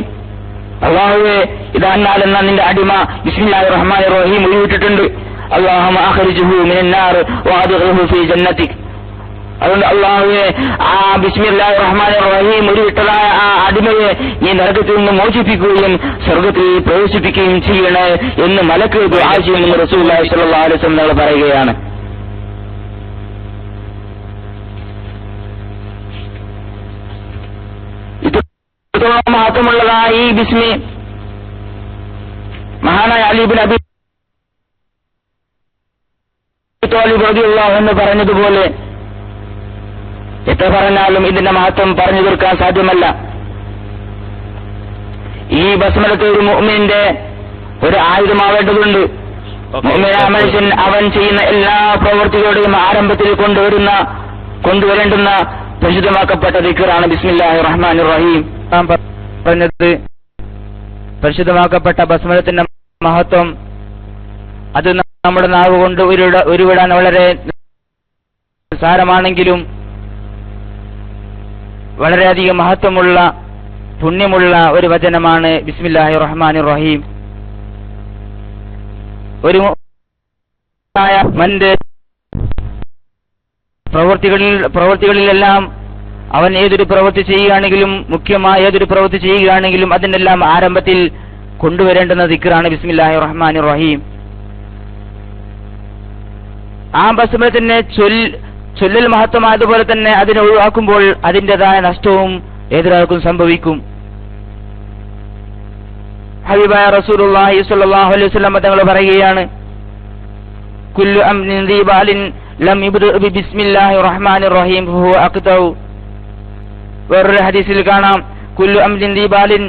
അല്ലാഹുവേ, ഇതാ എന്നാലെന്ന നിന്റെ അടിമ ബിസ്മില്ലാഹിർ റഹ്മാനിർ റഹീം ഉരുവിട്ടിട്ടുണ്ട്. അല്ലാഹുമ്മ അഖ്രിജ്ഹു മിനന്നാർ വഅദ്ഖിൽഹു ഫീ ജന്നതിക. അതുകൊണ്ട് അല്ലാഹുവേ, ആ ബിസ്മില്ലാഹിർ റഹ്മാനിർ റഹീം ഉരുവിട്ടതായ ആ അടിമയെ നീ നരകത്തിൽ നിന്ന് മോചിപ്പിക്കുകയും സ്വർഗ്ഗത്തിൽ പ്രവേശിപ്പിക്കുകയും ചെയ്യണേ എന്ന് മലക്ക് ദുആ ചെയ്യുമെന്ന് റസൂലുള്ളാഹി സ്വല്ലല്ലാഹു അലൈഹി വസല്ലം പറയുകയാണ്. മഹത്വമുള്ളതായ ഈ ബിസ്മി മഹാനായ അലി ഇബ്നു അബീ ത്വാലിബ് റളിയല്ലാഹു അൻഹു പറഞ്ഞതുപോലെ എത്ര പറഞ്ഞാലും ഇതിന്റെ മഹത്വം പറഞ്ഞു തീർക്കാൻ സാധ്യമല്ല. ഈ ബസ്മലത്ത് ഒരു മുഅ്മിനിന്റെ ഒരു ആയുധമാവേണ്ടതുണ്ട്. മുഅ്മിനായ മനുഷ്യൻ അവൻ ചെയ്യുന്ന എല്ലാ പ്രവൃത്തികളുടെയും ആരംഭത്തിൽ കൊണ്ടുവരേണ്ടുന്ന പരിശുദ്ധമാക്കപ്പെട്ട ദിക്റാണ് ബിസ്മില്ലാഹിർ റഹ്മാനിർ റഹീം. പറഞ്ഞത് പരിശുദ്ധമാക്കപ്പെട്ട ബസ്മലത്തിന്റെ മഹത്വം അത് നമ്മുടെ നാവ് കൊണ്ട് ഉരുവിടാൻ വളരെ നിസ്സാരമാണെങ്കിലും വളരെയധികം മഹത്വമുള്ള പുണ്യമുള്ള ഒരു വചനമാണ് ബിസ്മില്ലാഹിർ റഹ്മാനിർ റഹീം. ഒരു മന്റെ പ്രവൃത്തികളിലെല്ലാം അവൻ ഏതൊരു പ്രവൃത്തി ചെയ്യുകയാണെങ്കിലും മുഖ്യമായ ഏതൊരു പ്രവൃത്തി ചെയ്യുകയാണെങ്കിലും അതിനെല്ലാം ആരംഭത്തിൽ കൊണ്ടുവരേണ്ടുന്ന ദിക്റാണ് ബിസ്മില്ലാഹിർ റഹ്മാനിർ റഹീം. ആ ബസ്മലത്തിന്റെ ചൊല്ലൽ മഹത്വമായതുപോലെ തന്നെ അതിനെ ഒഴിവാക്കുമ്പോൾ അതിൻ്റെതായ നഷ്ടവും ഏതൊരാൾക്കും സംഭവിക്കും. ഹബീബായ റസൂലുള്ളാഹി സ്വല്ലല്ലാഹു അലൈഹി വസല്ലം തങ്ങൾ പറയുകയാണ്, കുല്ലു അംരിൻ ദീബാലിൻ ലം യുബ്ദഅ ബിസ്മില്ലാഹിർ റഹ്മാനിർ റഹീം ഫഹുവ അഖ്തഉ. വേറൊരു ഹദീസിൽ കാണാം, കുല്ലു അംരിൻ ദീബാലിൻ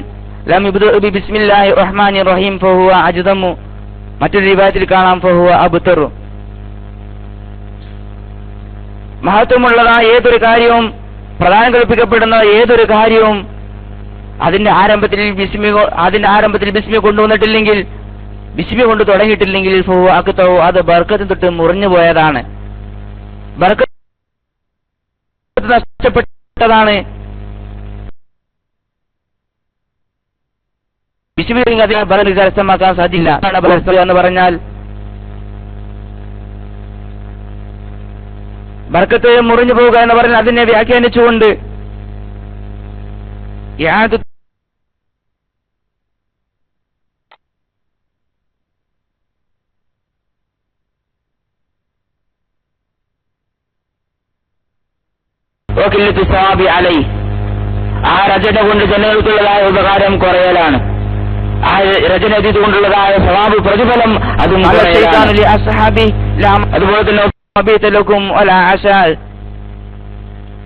ലം യുബ്ദഅ ബിസ്മില്ലാഹിർ റഹ്മാനിർ റഹീം ഫഹുവ അജ്ദമു. മറ്റൊരു റിവായത്തിൽ കാണാം ഫഹുവ അബ്തറു. മഹത്വമുള്ളതായ ഏതൊരു കാര്യവും, പ്രധാനം കൽപ്പിക്കപ്പെടുന്ന ഏതൊരു കാര്യവും അതിന്റെ ആരംഭത്തിൽ ബിസ്മി കൊണ്ടുവന്നിട്ടില്ലെങ്കിൽ, ബിസ്മി കൊണ്ട് തുടങ്ങിയിട്ടില്ലെങ്കിൽ ഫഹുവ അഖ്തഉ, അത് ബർക്കത്ത് തൊട്ട് മുറിഞ്ഞു പോയതാണ്, ബർക്കത്ത് നഷ്ടപ്പെട്ടതാണ്. ബിസ്മി അതിനെ ബർക്കത്ത് കരസ്ഥമാക്കാൻ സാധ്യമില്ല എന്ന് പറഞ്ഞാൽ ബർക്കത്ത് മുറിഞ്ഞു പോവുക എന്ന് പറഞ്ഞാൽ അതിനെ വ്യാഖ്യാനിച്ചുകൊണ്ട് ആ രചന കൊണ്ട് ജനങ്ങൾക്കുള്ളതായ ഉപകാരം കുറയലാണ്, ആ രചന ചെയ്തുകൊണ്ടുള്ളതായ സവാബ് പ്രതിഫലം അതും അതുപോലെ തന്നെ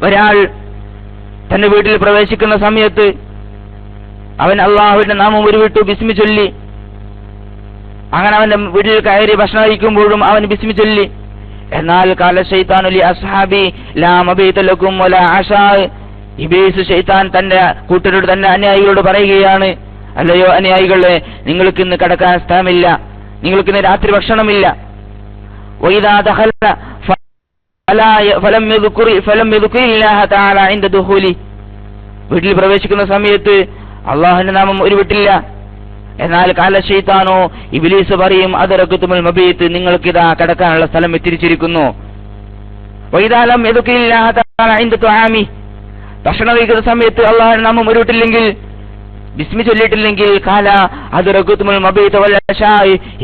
ഒരാൾ തന്റെ വീട്ടിൽ പ്രവേശിക്കുന്ന സമയത്ത് അവൻ അള്ളാഹുവിന്റെ നാമം ഉരുവിട്ടു ബിസ്മി ചൊല്ലി, അങ്ങനെ അവന്റെ വീട്ടിൽ കയറി ഭക്ഷണം കഴിക്കുമ്പോഴും അവൻ ബിസ്മി ചൊല്ലി. എന്നാൽ ഖാല ശൈത്താനു ലി അസ്ഹാബി ലാ മബീത ലക്കും വലാ അശാ. ഇബ്ലീസ് ശൈത്താൻ തന്റെ കൂട്ടരോട്, തന്റെ അനുയായികളോട് പറയുകയാണ്, അല്ലയോ അനുയായികളെ, നിങ്ങൾക്കിന്ന് കിടക്കാൻ സ്ഥലമില്ല, നിങ്ങൾക്കിന്ന് രാത്രി ഭക്ഷണമില്ല. وإذا دخلت فلم يذكر الله تعالى عند دخوله. വീട്ടിൽ പ്രവേശിക്കുന്ന സമയത്ത് അള്ളാഹുവിന്റെ നാമം ഉരുവിട്ടില്ല. എന്നാൽ കാല ശൈത്താനോ, ഇബ്ലീസ് പറയും, അദറകതുൽ മബീത്ത്, നിങ്ങൾക്കിതാ കിടക്കാനുള്ള സ്ഥലം എത്തിച്ചിരിക്കുന്നു. وإذا لم يذكر الله تعالى عند طعامه. ഭക്ഷണം കഴിക്കുന്ന സമയത്ത് അള്ളാഹുവിന്റെ നാമം ഉരുവിട്ടില്ലെങ്കിൽ, ബിസ്മി ചൊല്ലിയിട്ടില്ലെങ്കിൽ, കാല അദ്റഖതുൽ മബീത വൽ അശാ,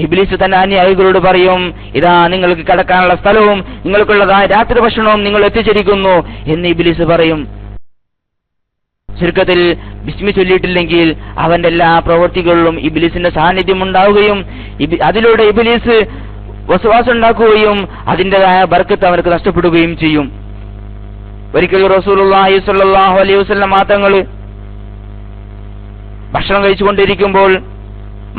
ഇബ്ലീസ് തന്നെ അനുയായികളോട് പറയും, ഇതാ നിങ്ങൾക്ക് കിടക്കാനുള്ള സ്ഥലവും നിങ്ങൾക്കുള്ളതായ രാത്രി ഭക്ഷണവും നിങ്ങൾ എത്തിച്ചിരിക്കുന്നു എന്ന് ഇബ്ലീസ് പറയും. ചുരുക്കത്തിൽ ബിസ്മി ചൊല്ലിയിട്ടില്ലെങ്കിൽ അവന്റെ എല്ലാ പ്രവൃത്തികളിലും ഇബ്ലീസിന്റെ സാന്നിധ്യം ഉണ്ടാവുകയും അതിലൂടെ ഇബ്ലീസ് വസ്വാസം ഉണ്ടാക്കുകയും അതിൻ്റെതായ ബർക്കത്ത് അവർക്ക് നഷ്ടപ്പെടുകയും ചെയ്യും. ഒരിക്കൽ റസൂലുള്ളാഹി സ്വല്ലല്ലാഹു അലൈഹി വസല്ലം തങ്ങൾ ഭക്ഷണം കഴിച്ചുകൊണ്ടിരിക്കുമ്പോൾ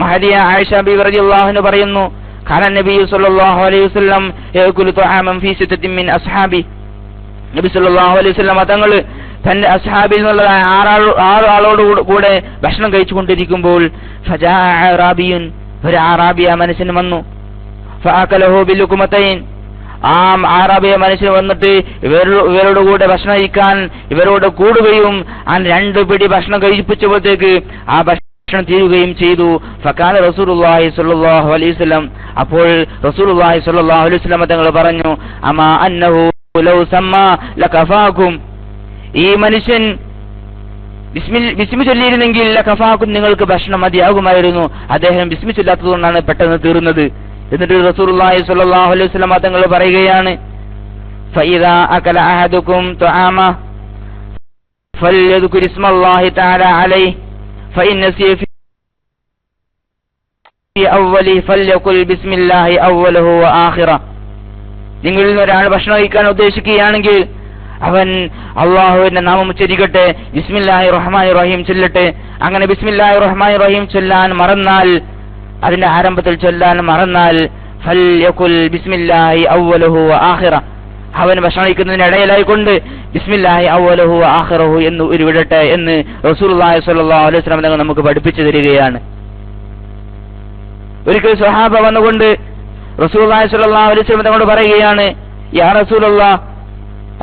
മഹദിയ ആയിഷ ബീവി റളിയല്ലാഹു അൻഹ പറയുന്നു, ഖാന നബി സ്വല്ലല്ലാഹു അലൈഹി വസല്ലം യഅകുലു തആമൻ ഫീ സിത്തത്തിൻ മിൻ അസ്ഹാബി. നബി സ്വല്ലല്ലാഹു അലൈഹി വസല്ലം തങ്ങൾ തന്റെ അസ്ഹാബിൽ നിന്നുള്ള 6 ആളോട് കൂടെ ഭക്ഷണം കഴിച്ചുകൊണ്ടിരിക്കുമ്പോൾ ഫജാ അറാബിയുൻ, ഒരു അറാബിയ മനുഷ്യൻ വന്നു. ഫഅകലഹു ബിലുകുമതൈൻ. ആ അറാബിയ മനുഷ്യൻ വന്നിട്ട് ഇവരോട് കൂടെ ഭക്ഷണം കഴിക്കാൻ ഇവരോട് കൂടുകയും ആ 2 പിടി ഭക്ഷണം കഴിപ്പിച്ചപ്പോഴത്തേക്ക് ആ ഭക്ഷണം തീരുകയും ചെയ്തു. ഫഖാല റസൂലുള്ളാഹി സ്വല്ലല്ലാഹു അലൈഹി വസല്ലം, അപ്പോൾ റസൂലുള്ളാഹി സ്വല്ലല്ലാഹു അലൈഹി വസല്ലം തങ്ങൾ പറഞ്ഞു, അമാ അന്നഹു ലൗ സമ്മാ ലകഫാകും. ഈ മനുഷ്യൻ ബിസ്മി ചൊല്ലിയിരുന്നെങ്കിൽ ലകഫാകും, നിങ്ങൾക്ക് ഭക്ഷണം മതിയാകുമായിരുന്നു. അദ്ദേഹം ബിസ്മി ചൊല്ലാത്തതുകൊണ്ടാണ് പെട്ടെന്ന് തീർന്നത്. എന്നിട്ട് റസൂലുള്ളാഹി സ്വല്ലല്ലാഹു അലൈഹി വസല്ലം തങ്ങൾ പറയുകയാണ്, ഫഇദാ അകല അഹദുകും തുആമ ഫൽയദ്കുർ ഇസ്മല്ലാഹി തആല അലൈഹി. فإن نسي في أوله فليقل بسم الله أوله وآخره. നിങ്ങളിൽ നിന്ന് ഒരാൾ ഭക്ഷണം കഴിക്കാൻ ഉദ്ദേശിക്കുകയാണെങ്കിൽ അവൻ അള്ളാഹുവിന്റെ നാമം ഉച്ചരിക്കട്ടെ, ബിസ്മില്ലാഹിർ റഹ്മാനിർ റഹീം ചൊല്ലട്ടെ. അങ്ങനെ ബിസ്മില്ലാഹിർ റഹ്മാനിർ റഹീം ചൊല്ലാൻ മറന്നാൽ, അതിന്റെ ആരംഭത്തിൽ ചൊല്ലാൻ മറന്നാൽ, ഫൽയഖുൽ ബിസ്മില്ലാഹി അവ്വലുഹു വആഖിറ, അവൻ ഭക്ഷണം കഴിക്കുന്നതിനിടയിലായിക്കൊണ്ട് ബിസ്മില്ലാഹി അവ്വലുഹു വആഖിറഹു എന്ന് ഉരുവിടട്ടെ എന്ന് റസൂലുള്ളാഹി സ്വല്ലല്ലാഹു അലൈഹി വസല്ലം തങ്ങൾ നമുക്ക് പഠിപ്പിച്ചു തരികയാണ്. ഒരിക്കൽ സ്വഹാബ വന്നുകൊണ്ട് റസൂലുള്ളാഹി സ്വല്ലല്ലാഹു അലൈഹി വസല്ലം തങ്ങളോട് പറയുകയാണ്, യാ റസൂലല്ലാഹ്,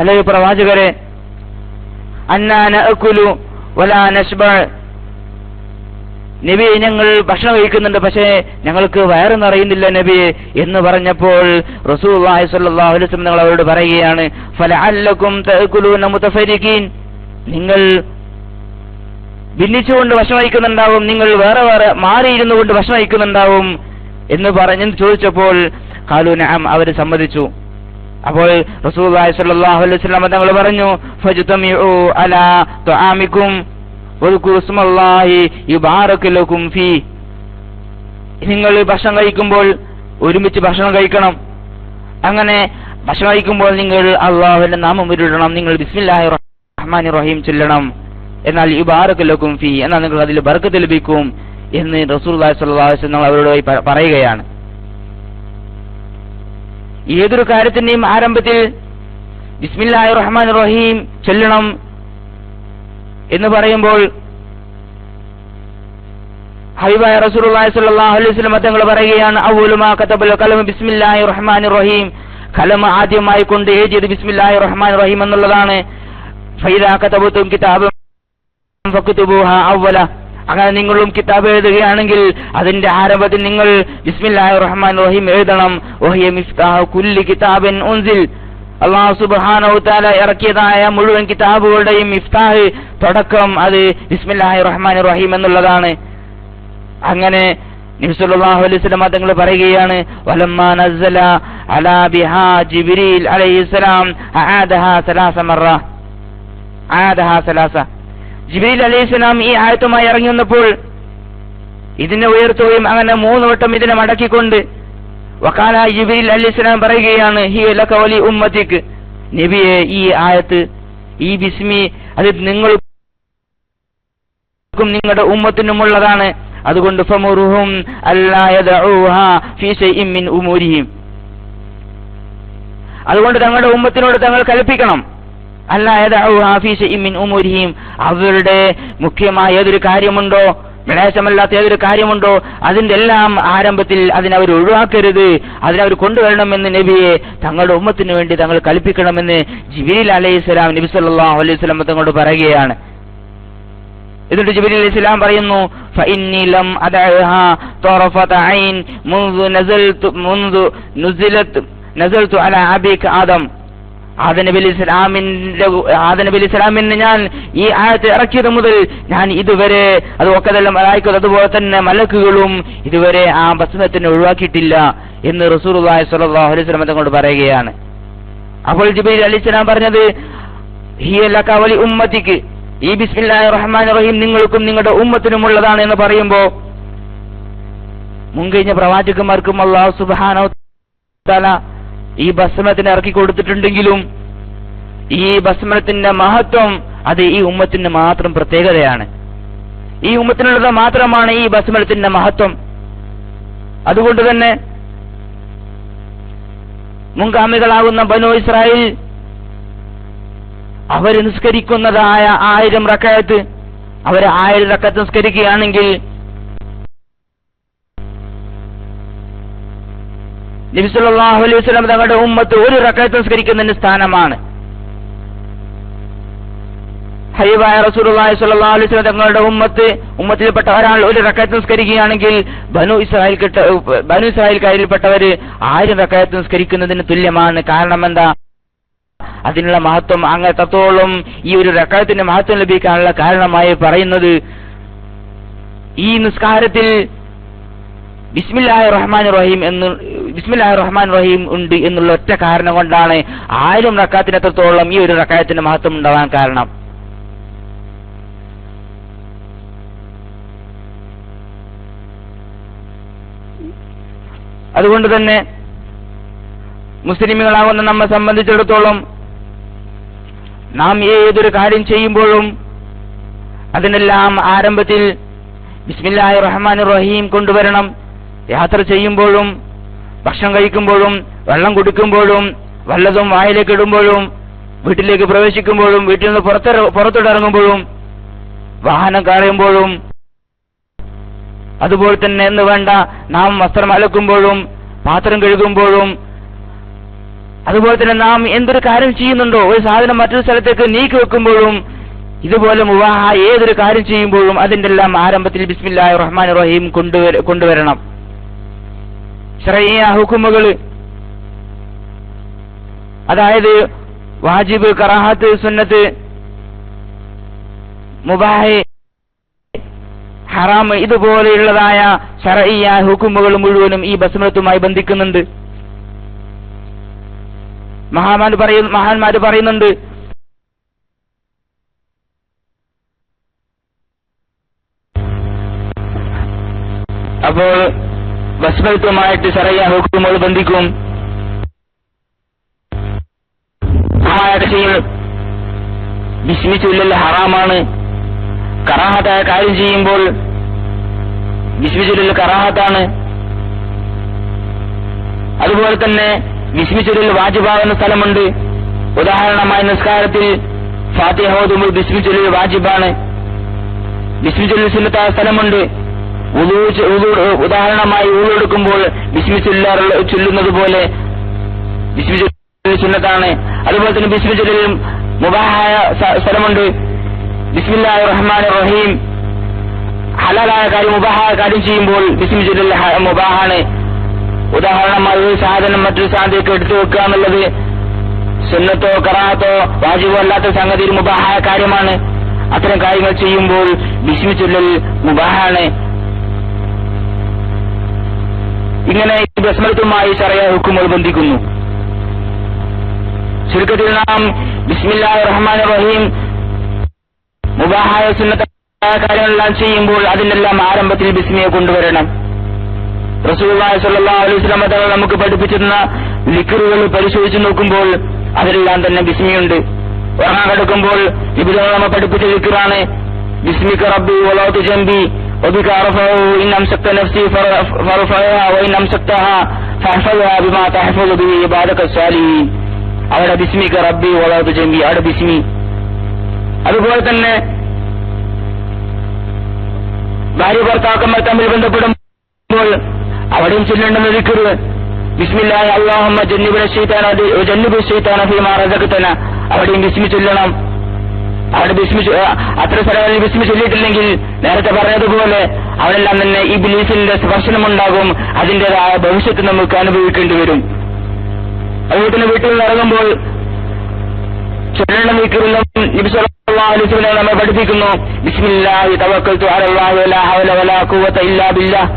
അല്ലയോ പ്രവാചകരെ, അന്നാ നഅകുലു വലാ നശ്ബഅ, നബിയെ ഞങ്ങൾ ഭക്ഷണം കഴിക്കുന്നുണ്ട്, പക്ഷേ ഞങ്ങൾക്ക് വയറ് നിറയുന്നില്ല നബിയെ എന്ന് പറഞ്ഞപ്പോൾ റസൂലുള്ളാഹി സ്വല്ലല്ലാഹു അലൈഹി വസല്ലം തങ്ങൾ അവരോട് പറയുകയാണ്, ഫലഅല്ലകും തഅകുലൂന മുതഫരിഖീൻ, നിങ്ങൾ ഭിന്നിച്ചുകൊണ്ട് ഭക്ഷണം കഴിക്കുന്നുണ്ടാവും, നിങ്ങൾ വേറെ വേറെ മാറിയിരുന്നു കൊണ്ട് ഭക്ഷണം കഴിക്കുന്നുണ്ടാവും എന്ന് പറഞ്ഞ് ചോദിച്ചപ്പോൾ ഖാലൂ നഅം, അവർ സമ്മതിച്ചു. അപ്പോൾ റസൂലുള്ളാഹി സ്വല്ലല്ലാഹു അലൈഹി വസല്ലം തങ്ങൾ പറഞ്ഞു, ഫജ്തമിഉ അലാ തുആമികും വദ്കുറു ഇസ്മല്ലാഹി യുബാറകു ലക്കും ഫീ, നിങ്ങൾ ഭക്ഷണം കഴിക്കുമ്പോൾ ഒരുമിച്ച് ഭക്ഷണം കഴിക്കണം. അങ്ങനെ ഭക്ഷണം കഴിക്കുമ്പോൾ നിങ്ങൾ അല്ലാഹുവിന്റെ നാമം ഉരുവിടണം, നിങ്ങൾ ബിസ്മില്ലാഹിർ റഹ്മാനിർ റഹീം ചൊല്ലണം, എന്നാൽ യുബാറകു ലക്കും ഫീ, എന്നാൽ നിങ്ങൾ അതിൽ ബർക്കത്ത് ലഭിക്കും എന്ന് റസൂലുള്ളാഹി സ്വല്ലല്ലാഹു അലൈഹി വസല്ലം അവരോട് പറയുകയാണ്. ഏതൊരു കാര്യത്തിന്റെയും ആരംഭത്തിൽ ബിസ്മില്ലാഹിർ റഹ്മാനിർ റഹീം ചൊല്ലണം എന്ന് പറയുമ്പോൾ ഹബീബായ റസൂലുള്ളാഹി സ്വല്ലല്ലാഹു അലൈഹി വസല്ലം തങ്ങൾ പറയുകയാണ്, അവ്വലു മാ കതബൽ കലം ബിസ്മില്ലാഹിർ റഹ്മാനിർ റഹീം, കലം ആദ്യമായി കൊണ്ട് എഴുതിയത് ബിസ്മില്ലാഹിർ റഹ്മാനിർ റഹീം എന്നുള്ളതാണ്. ഫൈദാ കതബതും കിതാബൻ ഫക്തുബൂഹാ അവ്വല, അങ്ങനെ നിങ്ങളും കിതാബ് എഴുതുകയാണെങ്കിൽ അതിന്റെ ആരംഭത്തിൽ നിങ്ങൾ ബിസ്മില്ലാഹിർ റഹ്മാനിർ റഹീം എഴുതണം. വഹിയ മിഫ്താഹു കുല്ലി കിതാബിൻ ഉൻസിൽ, അല്ലാഹു സുബ്ഹാനഹു വതആല ഇറക്കിയതായ മുഴുവൻ കിതാബുകളുടെയും മിഫ്താഹ്, തുടക്കം, അത് ബിസ്മില്ലാഹിർ റഹ്മാനിർ റഹീം എന്നുള്ളതാണ്. അങ്ങനെ നബി സല്ലല്ലാഹു അലൈഹി വസല്ലം തങ്ങൾ പറയുകയാണ്, വലമ്മാ നസ്സല അലാ ബിഹാ ജിബ്രീൽ അലൈഹിസ്സലാം അആദഹാ സലാസ, ജിബ്രീൽ അലൈഹിസ്സലാം ഈ ആയത്തുമായി ഇറങ്ങി വന്നപ്പോൾ ഇതിനെ ഉയർത്തുകയും അങ്ങനെ 3 വട്ടം ഇതിനെ മടക്കിക്കൊണ്ട് വഖാല ജിബ്രീൽ അലൈഹിസ്സലാം പറയുകയാണ്, ഹിയ ലക വലി ഉമ്മതിക്, നബിയെ ഈ ആയത്ത്, ഈ ബിസ്മി, അത് നിങ്ങൾക്കും നിങ്ങളുടെ ഉമ്മത്തിനുമുള്ളതാണ്. അതുകൊണ്ട് ഫമുറുഹും അല്ലാ യദഊഹാ ഫീ ശൈഇൻ മിൻ ഉമൂരിഹിം, അതുകൊണ്ട് തങ്ങളുടെ ഉമ്മത്തിനോട് തങ്ങൾ കൽപ്പിക്കണം, അല്ലാ യദഊഹാ ഫീ ശൈഇൻ മിൻ ഉമൂരിഹിം, അവരുടെ മുഖ്യമായ ഏതൊരു കാര്യമുണ്ടോ, വിളാസമല്ലാത്ത ഏതൊരു കാര്യമുണ്ടോ അതിന്റെ എല്ലാം ആരംഭത്തിൽ അതിനവർ ഒഴിവാക്കരുത്, അതിനവർ കൊണ്ടുവരണമെന്ന് നബിയെ തങ്ങളുടെ ഉമ്മത്തിന് വേണ്ടി തങ്ങൾ കൽപ്പിക്കണമെന്ന് ജിബ്രീൽ അലൈഹിസ്സലാം നബി സല്ലല്ലാഹു അലൈഹി വസല്ലം തങ്ങളോട് പറയുകയാണ്. എന്നിട്ട് ജിബ്രീൽ അലൈഹിസ്സലാം പറയുന്നു, ഫഇന്നി ലം അദഅഹാ തറഫത ഐൻ മുൻദു നസൽതു അലാ അബീക ആദം, ആദം നബി അലൈഹി സ്വലാമിന് ഞാൻ ഈ ആയത്ത് ഇറക്കിയത് മുതൽ ഞാൻ ഇതുവരെ, അത് ഒക്കതെല്ലാം മലായിക്കത്ത് അതുപോലെ തന്നെ മലക്കുകളും ഇതുവരെ ആ ഭസ്മത്തിനെ ഒഴിവാക്കിയിട്ടില്ല എന്ന് റസൂലുള്ളാഹി സ്വല്ലല്ലാഹു അലൈഹി വസല്ലം തങ്ങളോട് പറയുകയാണ്. അപ്പോൾ ജിബ്രീൽ അലൈഹിസ്സലാം പറഞ്ഞത്, ഹിയ ലക വലി ഉമ്മതിക്, ഈ ബിസ്മില്ലാഹിർ റഹ്മാനിർ റഹീം നിങ്ങൾക്കും നിങ്ങളുടെ ഉമ്മത്തിനുമുള്ളതാണ് എന്ന് പറയുമ്പോൾ മുൻകഴിഞ്ഞ പ്രവാചകന്മാർക്കും അല്ലാഹു സുബ്ഹാനഹു തആല ഈ ബസ്മലത്തിന് ഇറക്കി കൊടുത്തിട്ടുണ്ടെങ്കിലും ഈ ബസ്മലത്തിന്റെ മഹത്വം അത് ഈ ഉമ്മത്തിന് മാത്രം പ്രത്യേകതയാണ്, ഈ ഉമ്മത്തിനുള്ളത് മാത്രമാണ് ഈ ബസ്മലത്തിന്റെ മഹത്വം. അതുകൊണ്ട് തന്നെ മുൻഗാമികളാകുന്ന ബനൂ ഇസ്രായേൽ അവർ നിസ്കരിക്കുന്നതായ 1000 റക്അത്ത്, അവർ 1000 റക്അത്ത് നിസ്കരിക്കുകയാണെങ്കിൽ നബി സല്ലല്ലാഹു അലൈഹി വസല്ലം തങ്ങളുടെ ഉമ്മത്ത് 1 റക്അത്ത് നിസ്കരിക്കുന്നതിന്റെ സ്ഥാനമാണ്. ഹബീബായ റസൂലുള്ളാഹി സ്വല്ലല്ലാഹു അലൈഹി വസല്ലം തങ്ങളുടെ ഉമ്മത്തിൽപ്പെട്ട ഒരാൾ 1 റക്അത്ത് നിസ്കരിക്കുകയാണെങ്കിൽ ബനൂ ഇസ്രായേൽക്കാരിൽപ്പെട്ടവർ 1000 റക്അത്ത് നിസ്കരിക്കുന്നതിന് തുല്യമാണ്. കാരണം എന്താ? അതിനുള്ള മഹത്വം അങ്ങത്തോളം ഈ ഒരു റക്അത്തിന്റെ മഹത്വം ലഭിക്കാനുള്ള കാരണമായി പറയുന്നത് ഈ നിസ്കാരത്തിൽ ബിസ്മില്ലാഹിർ റഹ്മാനിർ റഹീം ഉണ്ട് എന്നുള്ള ഒറ്റ കാരണം കൊണ്ടാണ് 1000 റക്അത്തിനത്രത്തോളം ഈ ഒരു റക്അത്തിന്റെ മഹത്വം ഉണ്ടാവാൻ കാരണം. അതുകൊണ്ട് തന്നെ മുസ്ലിമുകളാകുന്ന നമ്മെ സംബന്ധിച്ചിടത്തോളം നാം ഏതൊരു കാര്യം ചെയ്യുമ്പോഴും അതിനെല്ലാം ആരംഭത്തിൽ ബിസ്മില്ലാഹിർ റഹ്മാനിർ റഹീം കൊണ്ടുവരണം. യാത്ര ചെയ്യുമ്പോഴും ഭക്ഷണം കഴിക്കുമ്പോഴും വെള്ളം കുടിക്കുമ്പോഴും വല്ലതും വായിലേക്ക് ഇടുമ്പോഴും വീട്ടിലേക്ക് പ്രവേശിക്കുമ്പോഴും വീട്ടിൽ നിന്ന് പുറത്തോട്ടിറങ്ങുമ്പോഴും വാഹനം കയറുമ്പോഴും അതുപോലെ തന്നെ എന്ന് വേണ്ട നാം വസ്ത്രം അലക്കുമ്പോഴും പാത്രം കഴുകുമ്പോഴും അതുപോലെ തന്നെ നാം എന്തൊരു കാര്യം ചെയ്യുന്നുണ്ടോ ഒരു സാധനം മറ്റൊരു സ്ഥലത്തേക്ക് നീക്കി വെക്കുമ്പോഴും ഇതുപോലെ മുബാഹ ഏതൊരു കാര്യം ചെയ്യുമ്പോഴും അതിന്റെ എല്ലാം ആരംഭത്തിൽ ബിസ്മില്ലാഹിർ റഹ്മാനിർ റഹീം കൊണ്ടുവരണം. ശർഈയ ഹുക്മുകൾ, അതായത് വാജിബ്, കറാഹത്ത്, സുന്നത്ത്, മുബാഹ്, ഹറാം, ഇതുപോലെയുള്ളതായ ശർഈയ ഹുക്മുകൾ മുഴുവനും ഈ ബസ്മലത്തുമായി ബന്ധിക്കുന്നുണ്ട്. മഹാന്മാര് പറയുന്നുണ്ട്, അപ്പോൾ ബസ്മലത്തുമായിട്ട് ശർഈയ ഹുക്മുകൾ ബന്ധിക്കും. ബിസ്മി ചൊല്ലൽ ഹറാമാണ്. കറാഹത്തായ കാര്യം ചെയ്യുമ്പോൾ ബിസ്മി ചൊല്ലൽ കറാഹത്താണ്. അതുപോലെ തന്നെ ബിസ്മി ചൊല്ലൽ വാജിബാവുന്ന സ്ഥലമുണ്ട്. ഉദാഹരണമായി നിസ്കാരത്തിൽ ഫാത്തിഹ ഓതുമ്പോൾ ബിസ്മി ചൊല്ലൽ വാജിബാണ്. ബിസ്മി ചൊല്ലൽ സുന്നത്തായ സ്ഥലമുണ്ട്. ഉദാഹരണമായി വുളു എടുക്കുമ്പോൾ ബിസ്മി ചൊല്ലുന്നത് പോലെ ബിസ്മി ചൊല്ലൽ സുന്നത്താണ്. അതുപോലെ തന്നെ ബിസ്മി ചൊല്ലൽ മുബാഹായ സ്ഥലമുണ്ട്. ബിസ്മില്ലാഹിർ റഹ്മാനിർ റഹീം, ഹലാലായ കാര്യം മുബാഹായ കാര്യം ചെയ്യുമ്പോൾ ബിസ്മി ചൊല്ലൽ മുബാഹാണ്. ഉദാഹരണമായി ഒരു സാധനം മറ്റൊരു സാധനത്തേക്ക് എടുത്തു വെക്കുക എന്നുള്ളത് സുന്നത്തോ കറാഹത്തോ വാജിബോ അല്ലാത്ത സംഗതിയിൽ മുബാഹായ കാര്യമാണ്. അത്തരം കാര്യങ്ങൾ ചെയ്യുമ്പോൾ ബിസ്മി ചൊല്ലൽ മുബാഹാണ്. ഇങ്ങനെ ഈ ബസ്മലത്തുമായി ശർഈയ ഹുക്മുകൾ ബന്ധിക്കുന്നു. ചുരുക്കത്തിൽ നാം ബിസ്മില്ലാഹിർ റഹ്മാനിർ റഹീം മുബാഹായ സുന്നത്തായ കാര്യങ്ങളെല്ലാം ചെയ്യുമ്പോൾ അതിനെല്ലാം ആരംഭത്തിൽ ബിസ്മിയെ കൊണ്ടുവരണം. റസൂലുള്ളാഹി സ്വല്ലല്ലാഹു അലൈഹി വസല്ലം തങ്ങൾ നമുക്ക് പഠിപ്പിച്ചിരുന്ന ദിക്റുകൾ പരിശോധിച്ച് നോക്കുമ്പോൾ അതിലെല്ലാം തന്നെ ബിസ്മിയുണ്ട്. ഉറങ്ങാൻ കിടക്കുമ്പോൾ ഇവിടെ നമ്മൾ പഠിപ്പിച്ച ദിക്റാണ് ബിസ്മിക റബ്ബി വലൗതു ജംബി വബിക അർഫഉ ഇൻ അംസക്ത നഫ്സി ഫർഫഅഹാ വഇൻ അംസക്തഹാ ഫഹ്ഫദ്ഹാ ബിമാ തഹ്ഫദു ബിഹി ഇബാദക സ്വാലിഹീൻ. അവിടെ ബിസ്മിക റബ്ബി വലൗതു ജംബി, അവിടെ ബിസ്മി. അതുപോലെ തന്നെ ഭാര്യ ഭർത്താക്കന്മാർ തമ്മിൽ ബന്ധപ്പെടുമ്പോൾ അവിടെയും ചൊല്ലേണ്ടുന്ന ദിക്ർ ബിസ്മില്ലാഹി അല്ലാഹുമ്മ ജന്നിബ് ശൈത്താന ഫീമാ റസഖ്തന, അവിടെയും ബിസ്മി ചൊല്ലണം. അവിടെ ബിസ്മി അത്ര സ്ഥലങ്ങളിൽ ബിസ്മി ചൊല്ലിയിട്ടില്ലെങ്കിൽ നേരത്തെ പറഞ്ഞതുപോലെ അവിടെല്ലാം തന്നെ ഇബ്ലീസിന്റെ സ്പർശനമുണ്ടാകും. അതിന്റേതായ ഭവിഷ്യത്ത് നമുക്ക് അനുഭവിക്കേണ്ടി വരും. അതുപോലെ തന്നെ വീട്ടിൽ നിന്ന് ഇറങ്ങുമ്പോൾ ചൊല്ലേണ്ട ദിക്റുകളും നബി സല്ലല്ലാഹു അലൈഹി വസല്ലം നമ്മെ പഠിപ്പിക്കുന്നു. ബിസ്മില്ലാഹി തവക്കൽതു അലല്ലാഹി വലാ ഹൗല വലാ ഖുവത ഇല്ലാ ബില്ലാഹ്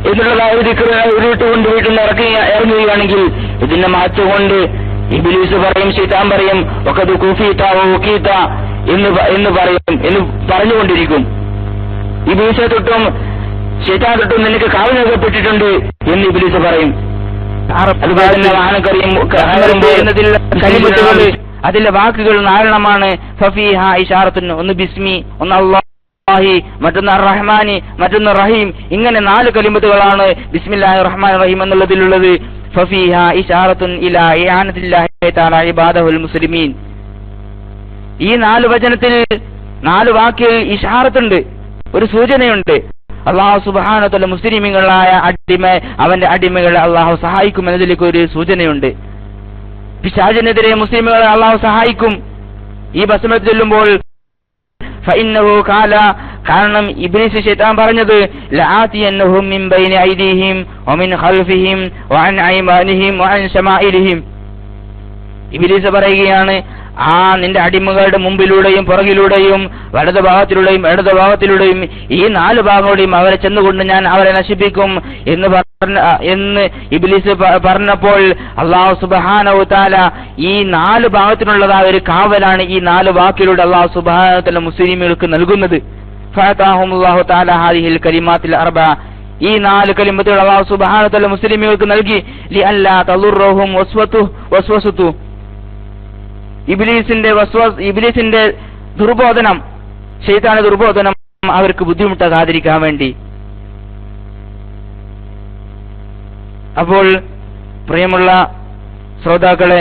എന്നുള്ളതായ ദിക്ർ ഉരുട്ടുകൊണ്ട് വീട്ടിൽ നിന്ന് ഇറങ്ങുകയാണെങ്കിൽ ഇതിന്റെ മഹത്വം കൊണ്ട് ഇബ്ലീസ് പറയും, ശൈത്താൻ പറയും വഖദ് കുഫീത വഖീത എന്ന് പറഞ്ഞുകൊണ്ടിരിക്കും. ഇബ്ലീസെ തൊട്ടും ശൈത്താൻ തൊട്ടും നിനക്ക് കാവൽ നൽകപ്പെട്ടിട്ടുണ്ട് എന്ന് ഇബ്ലീസ് പറയും. അതുപോലെ തന്നെ വാഹനക്കറിയും അതിലെ വാക്കുകൾ നാരണമാണ്. ഫഫീഹ ഇശാറത്തുൻ, ഒന്ന് ബിസ്മി, ഒന്ന് അല്ലാഹി, മറ്റൊന്ന് റഹ്മാനി, മറ്റൊന്ന് റഹീം. ഇങ്ങനെ 4 കലിമത്തുകളാണ് ബിസ്മില്ലാഹിർ റഹ്മാനിർ റഹീം എന്നുള്ളതിലുള്ളത്. ഫഫീഹ ഇശാറത്തുൻ ഇലാ ഇആനത്തില്ലാഹി തആല ഇബാദഹുൽ മുസ്ലിമീൻ. ഈ 4 വചനത്തിൽ 4 വാക്കിൽ ഇശാറത്തുണ്ട്, ഒരു സൂചനയുണ്ട്. അല്ലാഹു സുബ്ഹാനഹു വ തആല മുസ്ലിമീങ്ങളായ അവന്റെ അടിമകളെ അല്ലാഹു സഹായിക്കുമെന്നതിലേക്ക് ഒരു സൂചനയുണ്ട്. പിശാചിനെതിരെ മുസ്ലിമുകളെ അല്ലാഹു സഹായിക്കും. ഈ ബസ്മല ചൊല്ലുമ്പോൾ ഫഇന്നഹു ഖാല, കാരണം ഇബ്ലീസ് ശൈത്താൻ പറഞ്ഞത് ലആതിയന്നഹും മിൻ ബൈനി ഐദീഹിം വമിൻ ഖൽഫിഹിം വഅൻ അയ്മാനിഹിം വഅൻ ശമാഇലിഹിം. ഇബ്ലീസ് പറയുകയാണ്, നിന്റെ അടിമകളുടെ മുമ്പിലൂടെയും പുറകിലൂടെയും വലതു ഭാഗത്തിലൂടെയും ഇടതു ഭാഗത്തിലൂടെയും ഈ 4 ഭാഗങ്ങളുടെയും അവരെ ചെന്നുകൊണ്ട് ഞാൻ അവരെ നശിപ്പിക്കും എന്ന് ഇബ്ലീസ് പറഞ്ഞപ്പോൾ അല്ലാഹു സുബ്ഹാനഹു വ തആല ഈ 4 ഭാഗത്തിനുള്ളതായ ഒരു കാവലാണ് ഈ 4 വാക്കിലൂടെ അല്ലാഹു സുബ്ഹാനഹു വ തആല മുസ്ലിമീങ്ങൾക്ക് നൽകുന്നത്. ഫഅതാഹുമുല്ലാഹു തആല ഹാദിഹിൽ കലിമാത്തിൽ അർബഅ. ഈ 4 കലിമത്തുകൾ അല്ലാഹു സുബ്ഹാനഹു വ തആല മുസ്ലിമീങ്ങൾക്ക് നൽകി ലിഅല്ലാ തളുറഹും വസ്വസതു ഇബ്ലീസിന്റെ ദുർബോധനം, ശൈത്താന്റെ ദുർബോധനം അവർക്ക് ബുദ്ധിമുട്ടാകാതിരിക്കാൻ വേണ്ടി. അപ്പോൾ പ്രിയമുള്ള ശ്രോതാക്കളെ,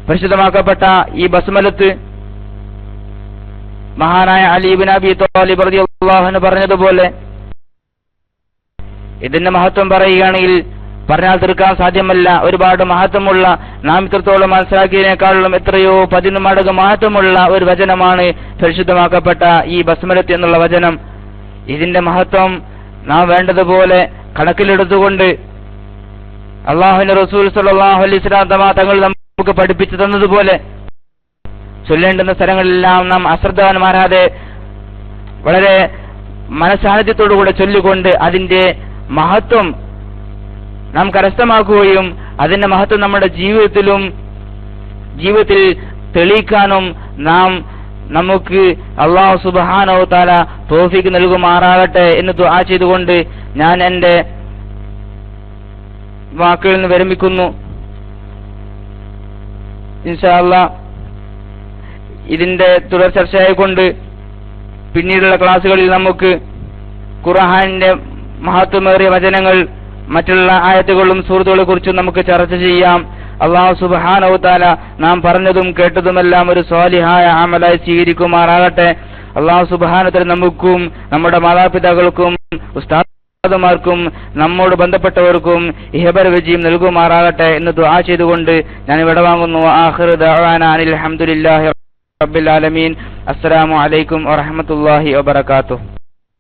പരിശുദ്ധമാക്കപ്പെട്ട ഈ ബസ്മലത്ത് മഹാനായ അലി ഇബ്നു അബി ത്വാലിബ് റളിയല്ലാഹു അൻഹു പറഞ്ഞതുപോലെ ഇതിന്റെ മഹത്വം പറയുകയാണെങ്കിൽ പറഞ്ഞാൽ തീർക്കാൻ സാധ്യമല്ല. ഒരുപാട് മഹത്വമുള്ള, നാം ഇത്രത്തോളം മനസ്സിലാക്കിയതിനേക്കാളും എത്രയോ 10 മടങ്ങ് മഹത്വമുള്ള ഒരു വചനമാണ് പരിശുദ്ധമാക്കപ്പെട്ട ഈ ബസ്മലത്ത് എന്നുള്ള വചനം. ഇതിന്റെ മഹത്വം നാം വേണ്ടതുപോലെ കണക്കിലെടുത്തുകൊണ്ട് അല്ലാഹുവിന്റെ റസൂൽ സ്വല്ലല്ലാഹു അലൈഹി വസല്ലം തങ്ങൾ നമുക്ക് പഠിപ്പിച്ചു തന്നതുപോലെ ചൊല്ലേണ്ടുന്ന സ്ഥലങ്ങളിലെല്ലാം നാം അശ്രദ്ധവാന്മാരാതെ വളരെ മനസാന്നിധ്യത്തോടുകൂടെ ചൊല്ലിക്കൊണ്ട് അതിന്റെ മഹത്വം നാം കരസ്ഥമാക്കുകയും അതിന്റെ മഹത്വം നമ്മുടെ ജീവിതത്തിൽ തെളിയിക്കാനും നമുക്ക് അല്ലാഹു സുബ്ഹാനഹു വ തആല തൗഫീഖ് നൽകുമാറാകട്ടെ എന്ന് ദുആ ചെയ്തുകൊണ്ട് ഞാൻ എന്റെ വാക്കുകളിൽ നിന്ന് വിരമിക്കുന്നു. ഇൻഷാ അല്ലാഹ് ഇതിന്റെ തുടർ ചർച്ചയായിക്കൊണ്ട് പിന്നീടുള്ള ക്ലാസ്സുകളിൽ നമുക്ക് ഖുർആനിന്റെ മഹത്വമേറിയ വചനങ്ങൾ, മറ്റുള്ള ആയത്തുകളും സൂറത്തുകളെ കുറിച്ചും നമുക്ക് ചർച്ച ചെയ്യാം. അല്ലാഹു സുബ്ഹാനഹു വ തആല നാം പറഞ്ഞതും കേട്ടതുമെല്ലാം ഒരു സ്വാലിഹായ അമലായി സ്വീകരിക്കുമാറാകട്ടെ. അല്ലാഹു സുബ്ഹാനഹു വ തആല നമുക്കും നമ്മുടെ മാതാപിതാക്കൾക്കും ഉസ്താദുമാർക്കും നമ്മോട് ബന്ധപ്പെട്ടവർക്കും ഇഹബർ വിജയം നൽകുമാറാകട്ടെ എന്ന് ദുആ ചെയ്തുകൊണ്ട് ഞാൻ ഇവിടെ വാങ്ങുന്നു. ആഖിറു ദഅവാനാ അനിൽ ഹംദുലില്ലാഹി റബ്ബിൽ ആലമീൻ. അസ്സലാമു അലൈക്കും വറഹ്മത്തുള്ളാഹി വബറകാതുഹു.